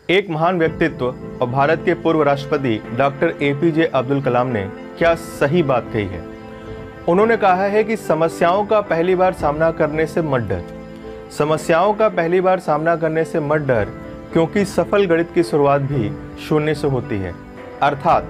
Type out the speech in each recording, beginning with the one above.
एक महान व्यक्तित्व और भारत के पूर्व राष्ट्रपति डॉक्टर एपीजे अब्दुल कलाम ने क्या सही बात कही है। उन्होंने कहा है कि समस्याओं का पहली बार सामना करने से मत डर। समस्याओं का पहली बार सामना करने से मत डर, क्योंकि सफल गणित की शुरुआत भी शून्य से होती है। अर्थात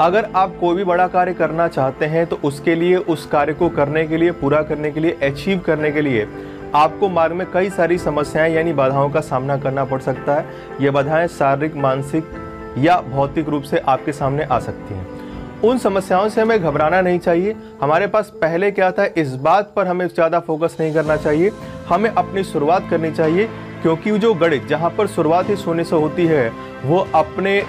अगर आप कोई भी बड़ा कार्य करना चाहते हैं तो उसके लिए, उस कार्य को करने के लिए, पूरा करने के लिए, अचीव करने के लिए आपको मार्ग में कई सारी समस्याएं यानी बाधाओं का सामना करना पड़ सकता है। ये बाधाएं शारीरिक, मानसिक या भौतिक रूप से आपके सामने आ सकती हैं। उन समस्याओं से हमें घबराना नहीं चाहिए। हमारे पास पहले क्या था, इस बात पर हमें ज़्यादा फोकस नहीं करना चाहिए। हमें अपनी शुरुआत करनी चाहिए, क्योंकि जो गणित जहाँ पर शुरुआत ही शून्य से होती है वो अपने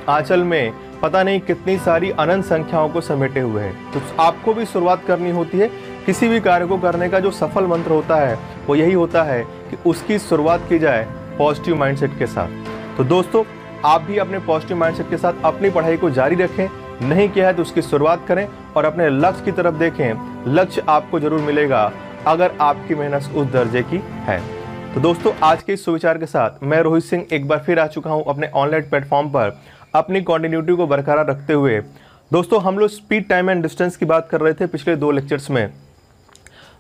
आंचल में पता नहीं कितनी सारी अनंत संख्याओं को समेटे हुए है। तो आपको भी शुरुआत करनी होती है। किसी भी कार्य को करने का जो सफल मंत्र होता है वो यही होता है कि उसकी शुरुआत की जाए पॉजिटिव माइंडसेट के साथ। तो दोस्तों, आप भी अपने पॉजिटिव माइंडसेट के साथ अपनी पढ़ाई को जारी रखें। नहीं किया है तो उसकी शुरुआत करें और अपने लक्ष्य की तरफ देखें। लक्ष्य आपको जरूर मिलेगा अगर आपकी मेहनत उस दर्जे की है। तो दोस्तों, आज के इस सुविचार के साथ मैं रोहित सिंह एक बार फिर आ चुका हूं अपने ऑनलाइन प्लेटफॉर्म पर अपनी कॉन्टिन्यूटी को बरकरार रखते हुए। दोस्तों, हम लोग स्पीड, टाइम एंड डिस्टेंस की बात कर रहे थे पिछले 2 लेक्चर्स में।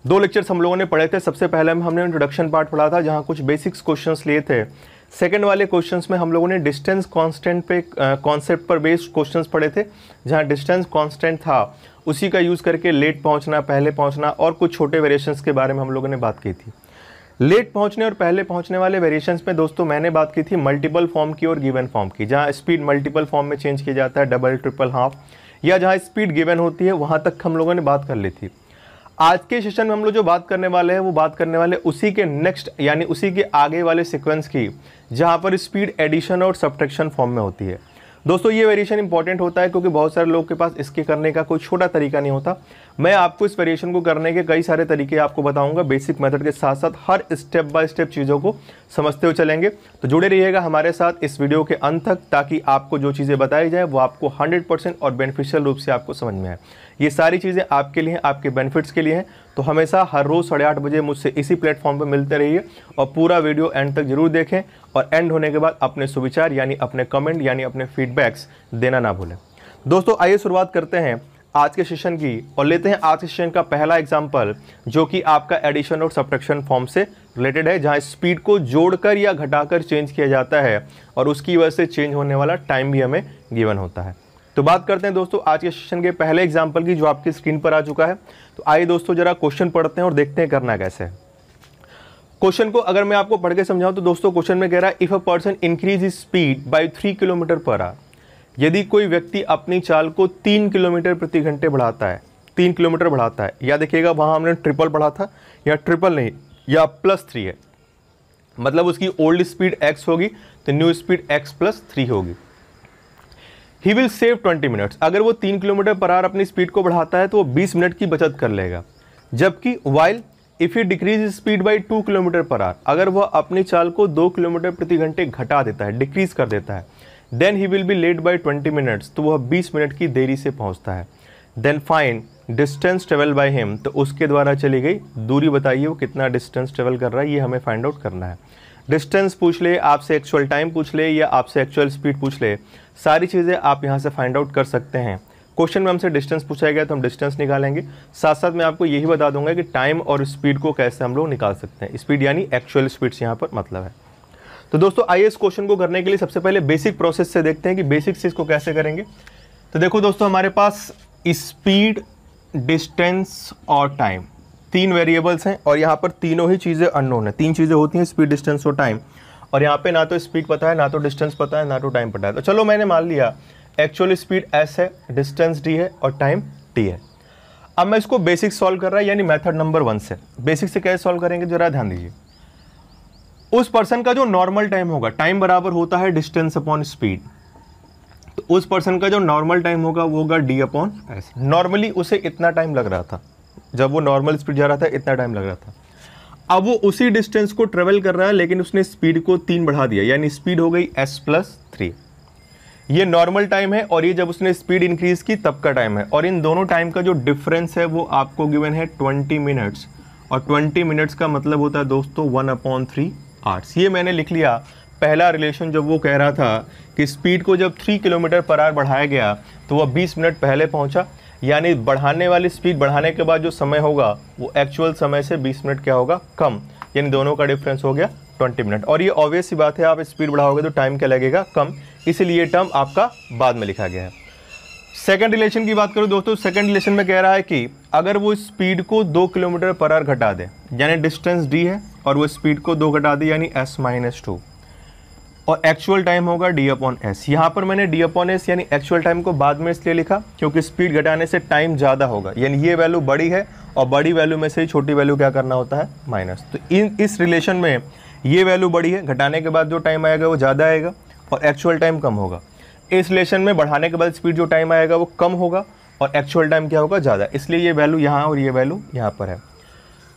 2 लेक्चर्स हम लोगों ने पढ़े थे। सबसे पहले हमने इंट्रोडक्शन पार्ट पढ़ा था, जहां कुछ बेसिक्स क्वेश्चंस लिए थे। सेकंड वाले क्वेश्चंस में हम लोगों ने डिस्टेंस कांस्टेंट पे कॉन्सेप्ट पर बेस्ड क्वेश्चंस पढ़े थे, जहां डिस्टेंस कांस्टेंट था उसी का यूज़ करके लेट पहुंचना, पहले पहुंचना और कुछ छोटे वेरिएशंस के बारे में हम लोगों ने बात की थी। लेट पहुंचने और पहले पहुंचने वाले वेरिएशंस में दोस्तों मैंने बात की थी मल्टीपल फॉर्म की और गिवन फॉर्म की, जहां स्पीड मल्टीपल फॉर्म में चेंज किया जाता है, डबल, ट्रिपल, हाफ, या जहां स्पीड गिवन होती है, वहां तक हम लोगों ने बात कर ली थी। आज के सेशन में हम लोग जो बात करने वाले हैं वो बात करने वाले उसी के नेक्स्ट यानी उसी के आगे वाले सीक्वेंस की, जहां पर स्पीड एडिशन और सब्ट्रैक्शन फॉर्म में होती है। दोस्तों, ये वेरिएशन इंपॉर्टेंट होता है क्योंकि बहुत सारे लोगों के पास इसके करने का कोई छोटा तरीका नहीं होता। मैं आपको इस वेरिएशन को करने के कई सारे तरीके आपको बताऊंगा। बेसिक मेथड के साथ साथ हर स्टेप बाय स्टेप चीज़ों को समझते हुए चलेंगे। तो जुड़े रहिएगा हमारे साथ इस वीडियो के अंत तक, ताकि आपको जो चीज़ें बताई जाए वो आपको 100% और बेनिफिशियल रूप से आपको समझ में आए। ये सारी चीज़ें आपके लिए, आपके बेनिफिट्स के लिए हैं। तो हमेशा हर रोज़ 8:30 बजे मुझसे इसी प्लेटफॉर्म पर मिलते रहिए और पूरा वीडियो एंड तक जरूर देखें और एंड होने के बाद अपने सुविचार यानी अपने कमेंट यानी अपने फीडबैक्स देना ना भूलें। दोस्तों, आइए शुरुआत करते हैं आज के सेशन की और लेते हैं आज के सेशन का पहला एग्जाम्पल, जो कि आपका एडिशन और सब्ट्रैक्शन फॉर्म से रिलेटेड है, जहां स्पीड को जोड़कर या घटाकर चेंज किया जाता है और उसकी वजह से चेंज होने वाला टाइम भी हमें गिवन होता है। तो बात करते हैं दोस्तों आज के सेशन के पहले एग्जाम्पल की, जो आपकी स्क्रीन पर आ चुका है। तो आइए दोस्तों जरा क्वेश्चन पढ़ते हैं और देखते हैं करना कैसे है। क्वेश्चन को अगर मैं आपको पढ़ के समझाऊं तो दोस्तों क्वेश्चन में कह रहा है if a person increase speed bye 3 kilometre per hour, यदि कोई व्यक्ति अपनी चाल को 3 किलोमीटर प्रति घंटे बढ़ाता है, 3 किलोमीटर बढ़ाता है, या देखिएगा वहां हमने ट्रिपल पढ़ा था, या ट्रिपल नहीं, या +3 है, मतलब उसकी ओल्ड स्पीड x होगी तो न्यू स्पीड x+3 होगी। ही विल सेव 20 मिनट्स, अगर वो 3 किलोमीटर पर आवर अपनी स्पीड को बढ़ाता है तो वो 20 मिनट की बचत कर लेगा। जबकि while if he decrease speed bye 2 kilometre per hour, अगर वह अपनी चाल को 2 किलोमीटर प्रति घंटे घटा देता है, डिक्रीज कर देता है, then he will be late by 20 minutes, तो वह 20 मिनट की देरी से पहुंचता है। Then find distance travel by him, तो उसके द्वारा चली गई दूरी बताइए वो कितना डिस्टेंस ट्रेवल कर रहा है, ये हमें फाइंड आउट करना है। डिस्टेंस पूछ ले, आपसे एक्चुअल टाइम पूछ ले, या आपसे एक्चुअल स्पीड पूछ ले, सारी चीज़ें आप यहाँ से फाइंड आउट कर सकते हैं। क्वेश्चन में हमसे डिस्टेंस पूछा गया तो हम डिस्टेंस निकालेंगे। साथ साथ मैं आपको यही बता दूंगा कि टाइम और स्पीड को कैसे हम लोग निकाल सकते हैं। स्पीड यानी एक्चुअल स्पीड से यहाँ पर मतलब है। तो दोस्तों आइए इस क्वेश्चन को करने के लिए सबसे पहले बेसिक प्रोसेस से देखते हैं कि बेसिक से इसको कैसे करेंगे। तो देखो दोस्तों, हमारे पास स्पीड, डिस्टेंस और टाइम 3 वेरिएबल्स हैं और यहाँ पर तीनों ही चीज़ें अननोन है। 3 चीज़ें होती हैं, स्पीड, डिस्टेंस और टाइम, और यहाँ पे ना तो स्पीड पता है, ना तो डिस्टेंस पता है, ना तो टाइम पता है। तो चलो मैंने मान लिया एक्चुअल स्पीड s है, डिस्टेंस d है और टाइम t है। अब मैं इसको बेसिक सॉल्व कर रहा है यानी मेथड नंबर 1 से। बेसिक से कैसे सॉल्व करेंगे जरा ध्यान दीजिए। उस पर्सन का जो नॉर्मल टाइम होगा, टाइम बराबर होता है डिस्टेंस अपॉन स्पीड, तो उस पर्सन का जो नॉर्मल टाइम होगा वो होगा d/s। नॉर्मली उसे इतना टाइम लग रहा था, जब वो नॉर्मल स्पीड जा रहा था इतना टाइम लग रहा था। अब वो उसी डिस्टेंस को ट्रेवल कर रहा है लेकिन उसने स्पीड को 3 बढ़ा दिया, यानी स्पीड हो गई s+3। ये नॉर्मल टाइम है और ये जब उसने स्पीड इंक्रीज की तब का टाइम है, और इन दोनों टाइम का जो डिफरेंस है वो आपको गिवन है 20 मिनट्स, और 20 मिनट्स का मतलब होता है दोस्तों 1/3 आवर्स। ये मैंने लिख लिया पहला रिलेशन जब वो कह रहा था कि स्पीड को जब 3 किलोमीटर पर आवर बढ़ाया गया तो वह 20 मिनट पहले पहुंचा, यानी बढ़ाने वाली स्पीड बढ़ाने के बाद जो समय होगा वो एक्चुअल समय से 20 मिनट क्या होगा, कम, यानी दोनों का डिफरेंस हो गया 20 मिनट। और ये ऑब्वियस सी बात है, आप स्पीड बढ़ाओगे तो टाइम क्या लगेगा, कम, इसलिए ये टर्म आपका बाद में लिखा गया है। सेकंड रिलेशन की बात करूं दोस्तों, सेकंड रिलेशन में कह रहा है कि अगर वो स्पीड को 2 किलोमीटर पर आवर घटा दे, यानी डिस्टेंस d है और वो स्पीड को 2 घटा दे यानी s-2, और एक्चुअल टाइम होगा d/s। यहाँ पर मैंने d/s यानी एक्चुअल टाइम को बाद में इसलिए लिखा क्योंकि स्पीड घटाने से टाइम ज़्यादा होगा, यानी ये वैल्यू बड़ी है और बड़ी वैल्यू में से ही छोटी वैल्यू क्या करना होता है, माइनस। तो इस रिलेशन में ये वैल्यू बड़ी है, घटाने के बाद जो टाइम आएगा वो ज़्यादा आएगा और एक्चुअल टाइम कम होगा। इस रिलेशन में बढ़ाने के बाद स्पीड जो टाइम आएगा वो कम होगा और एक्चुअल टाइम क्या होगा, ज़्यादा, इसलिए ये वैल्यू यहाँ और ये वैल्यू यहाँ पर है।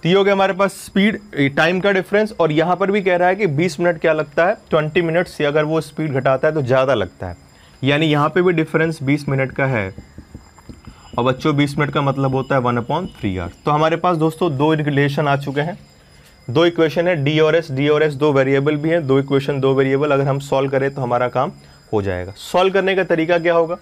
तो ये हो गया हमारे पास स्पीड टाइम का डिफरेंस। और यहाँ पर भी कह रहा है कि 20 मिनट क्या लगता है, 20 मिनट से अगर वो स्पीड घटाता है तो ज़्यादा लगता है, यानी यहाँ पे भी डिफरेंस 20 मिनट का है। और बच्चों 20 मिनट का मतलब होता है 1/3 आवर। तो हमारे पास दोस्तों 2 रिलेशन आ चुके हैं, 2 इक्वेशन है, डी और एस 2 वेरिएबल भी हैं, 2 इक्वेशन 2 वेरिएबल। अगर हम सॉल्व करें तो हमारा काम हो जाएगा। सॉल्व करने का तरीका क्या होगा,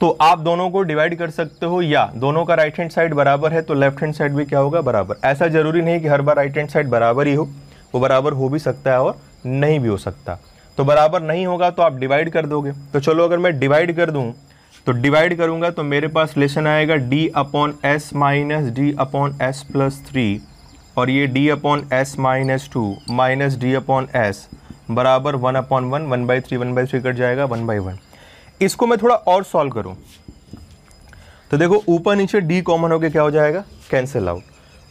तो आप दोनों को डिवाइड कर सकते हो, या दोनों का राइट हैंड साइड बराबर है तो लेफ्ट हैंड साइड भी क्या होगा, बराबर। ऐसा जरूरी नहीं कि हर बार राइट हैंड साइड बराबर ही हो, वो बराबर हो भी सकता है और नहीं भी हो सकता। तो बराबर नहीं होगा तो आप डिवाइड कर दोगे। तो चलो अगर मैं डिवाइड कर दूं तो डिवाइड करूंगा तो मेरे पास रिलेशन आएगा d/s माइनस d/s प्लस 3 और ये d/s माइनस 2 माइनस d/s बराबर 1/1, 1/3, 1/3 कट जाएगा 1/1। इसको मैं थोड़ा और सॉल्व करूं तो देखो ऊपर नीचे d कॉमन होके क्या हो जाएगा, कैंसिल आउट।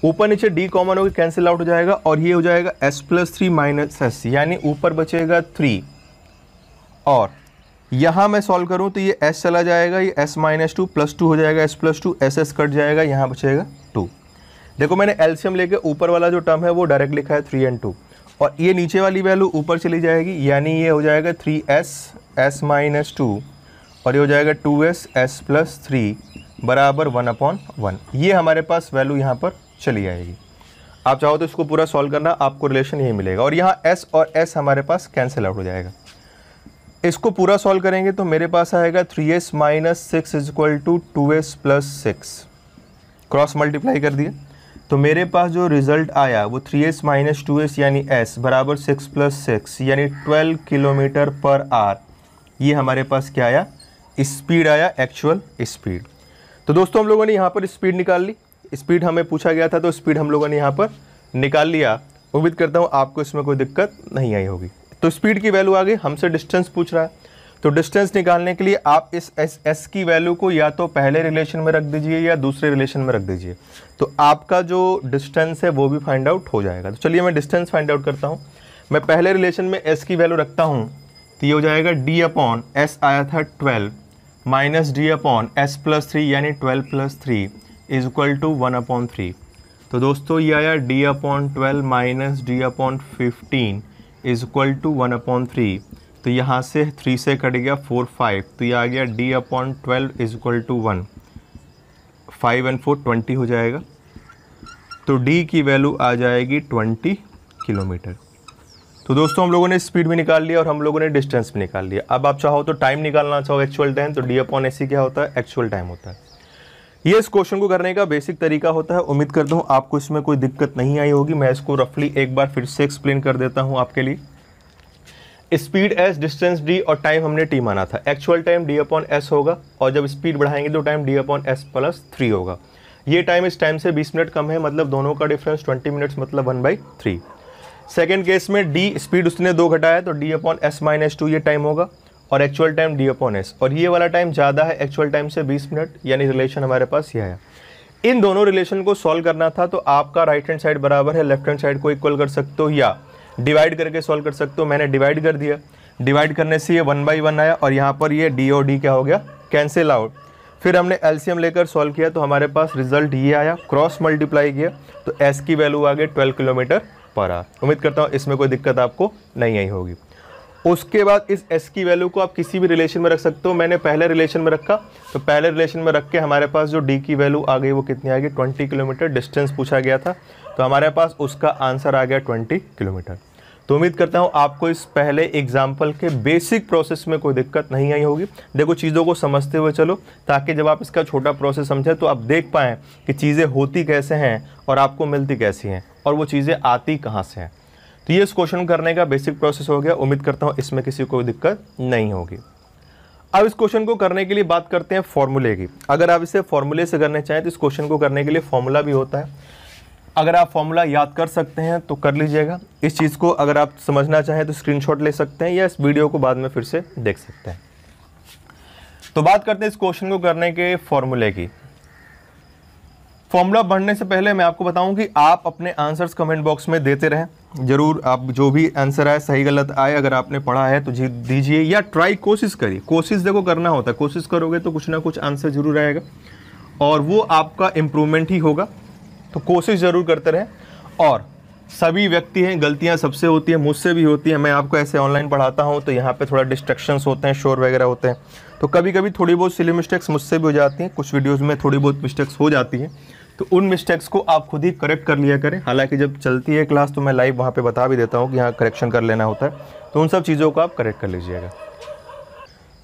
ऊपर नीचे d कॉमन होके कैंसिल आउट हो जाएगा और ये हो जाएगा s प्लस 3 माइनस s, यानी ऊपर बचेगा 3 और यहाँ मैं सॉल्व करूँ तो ये s चला जाएगा, ये s माइनस 2 प्लस 2 हो जाएगा s प्लस 2, s कट जाएगा, यहाँ बचेगा 2। देखो मैंने एलसीएम लेके ऊपर वाला जो टर्म है वो डायरेक्ट लिखा है 3 और 2, और ये नीचे वाली वैल्यू ऊपर चली जाएगी, यानी ये हो जाएगा 3s s माइनस 2 और ये हो जाएगा 2s s प्लस 3 बराबर 1/1। ये हमारे पास वैल्यू यहाँ पर चली आएगी। आप चाहो तो इसको पूरा सॉल्व करना, आपको रिलेशन यही मिलेगा और यहाँ s और s हमारे पास कैंसिल आउट हो जाएगा। इसको पूरा सॉल्व करेंगे तो मेरे पास आएगा 3s minus 6 is equal to 2s plus 6, cross multiply कर दिया तो मेरे पास जो रिजल्ट आया वो 3s माइनस 2s यानी s बराबर 6 प्लस 6 यानी 12 किलोमीटर पर आवर। ये हमारे पास क्या आया, स्पीड आया, एक्चुअल स्पीड। तो दोस्तों हम लोगों ने यहाँ पर स्पीड निकाल ली, स्पीड हमें पूछा गया था तो स्पीड हम लोगों ने यहाँ पर निकाल लिया। उम्मीद करता हूँ आपको इसमें कोई दिक्कत नहीं आई होगी। तो स्पीड की वैल्यू आ गई, हमसे डिस्टेंस पूछ रहा है तो डिस्टेंस निकालने के लिए आप इस s की वैल्यू को या तो पहले रिलेशन में रख दीजिए या दूसरे रिलेशन में रख दीजिए, तो आपका जो डिस्टेंस है वो भी फाइंड आउट हो जाएगा। तो चलिए मैं डिस्टेंस फाइंड आउट करता हूँ। मैं पहले रिलेशन में s की वैल्यू रखता हूँ तो ये हो जाएगा d/s आया था 12 माइनस d/s प्लस 3 यानी 12 प्लस 3 इज इक्वल टू 1/3। तो दोस्तों ये आया d/12 minus d/15 is equal to 1/3। तो यहाँ से 3 से कट गया 4 5, तो ये आ गया d/12 इज इक्वल टू 1, 5 और 4 20 हो जाएगा। तो d की वैल्यू आ जाएगी 20 किलोमीटर। तो दोस्तों हम लोगों ने स्पीड भी निकाल लिया और हम लोगों ने डिस्टेंस भी निकाल लिया। अब आप चाहो तो टाइम निकालना चाहो, एक्चुअल टाइम, तो d/s क्या होता है, एक्चुअल टाइम होता है। ये इस क्वेश्चन को करने का बेसिक तरीका होता है। उम्मीद करता हूँ आपको इसमें कोई दिक्कत नहीं आई होगी। मैं इसको रफली एक बार फिर से एक्सप्लेन कर देता हूँ आपके लिए। स्पीड s, डिस्टेंस d और टाइम हमने t माना था। एक्चुअल टाइम d/s होगा और जब स्पीड बढ़ाएंगे तो टाइम d/s प्लस 3 होगा। ये टाइम इस टाइम से 20 मिनट कम है, मतलब दोनों का डिफरेंस 20 मिनट्स मतलब 1/3। सेकेंड केस में d स्पीड उसने 2 घटाया तो d/s माइनस 2 ये टाइम होगा और एक्चुअल टाइम d/s, और ये वाला टाइम ज़्यादा है एक्चुअल टाइम से 20 मिनट, यानी रिलेशन हमारे पास ये है। इन दोनों रिलेशन को सॉल्व करना था तो आपका राइट हैंड साइड बराबर है लेफ्ट हैंड साइड को इक्वल कर सकते हो या डिवाइड करके सॉल्व कर सकते हो। मैंने डिवाइड कर दिया, डिवाइड करने से ये 1/1 आया और यहाँ पर ये d और d क्या हो गया, कैंसिल आउट। फिर हमने एलसीएम लेकर सॉल्व किया तो हमारे पास रिजल्ट ये आया, क्रॉस मल्टीप्लाई किया तो s की वैल्यू आ गई 12 किलोमीटर पर आवर। उम्मीद करता हूँ इसमें कोई दिक्कत आपको नहीं आई होगी। उसके बाद इस s की वैल्यू को आप किसी भी रिलेशन में रख सकते हो। मैंने पहले रिलेशन में रखा तो पहले रिलेशन में रख के हमारे पास जो d की वैल्यू आ गई वो कितनी आ गई, 20 किलोमीटर। डिस्टेंस पूछा गया था तो हमारे पास उसका आंसर आ गया 20 किलोमीटर। तो उम्मीद करता हूँ आपको इस पहले एग्जाम्पल के बेसिक प्रोसेस में कोई दिक्कत नहीं आई होगी। देखो चीज़ों को समझते हुए चलो, ताकि जब आप इसका छोटा प्रोसेस समझें तो आप देख पाएँ कि चीज़ें होती कैसे हैं और आपको मिलती कैसी हैं और वो चीज़ें आती कहाँ से हैं। तो ये इस क्वेश्चन करने का बेसिक प्रोसेस हो गया। उम्मीद करता हूँ इसमें किसी को दिक्कत नहीं होगी। अब इस क्वेश्चन को करने के लिए बात करते हैं फॉर्मूले की। अगर आप इसे फॉर्मूले से करना चाहें तो इस क्वेश्चन को करने के लिए फॉर्मूला भी होता है। अगर आप फॉर्मूला याद कर सकते हैं तो कर लीजिएगा। इस चीज़ को अगर आप समझना चाहें तो स्क्रीनशॉट ले सकते हैं या इस वीडियो को बाद में फिर से देख सकते हैं। तो बात करते हैं इस क्वेश्चन को करने के फॉर्मूले की। फॉर्मूला बढ़ने से पहले मैं आपको बताऊं कि आप अपने आंसर्स कमेंट बॉक्स में देते रहें। जरूर आप जो भी आंसर आए, सही गलत आए, अगर आपने पढ़ा है तो दीजिए या ट्राई कोशिश करिए। कोशिश देखो करना होता है, कोशिश करोगे तो कुछ ना कुछ आंसर जरूर आएगा और वो आपका इम्प्रूवमेंट ही होगा। तो कोशिश ज़रूर करते रहें। और सभी व्यक्ति हैं, गलतियां सबसे होती है, मुझसे भी होती है। मैं आपको ऐसे ऑनलाइन पढ़ाता हूं तो यहाँ पे थोड़ा डिस्ट्रैक्शंस होते हैं, शोर वगैरह होते हैं, तो कभी कभी थोड़ी बहुत सिली मिस्टेक्स मुझसे भी हो जाती हैं। कुछ वीडियोस में थोड़ी बहुत मिस्टेक्स हो जाती हैं, तो उन मिस्टेक्स को आप खुद ही करेक्ट कर लिया करें। हालांकि जब चलती है क्लास तो मैं लाइव वहाँ पे बता भी देता हूँ कि यहाँ करेक्शन कर लेना होता है, तो उन सब चीज़ों को आप करेक्ट कर लीजिएगा।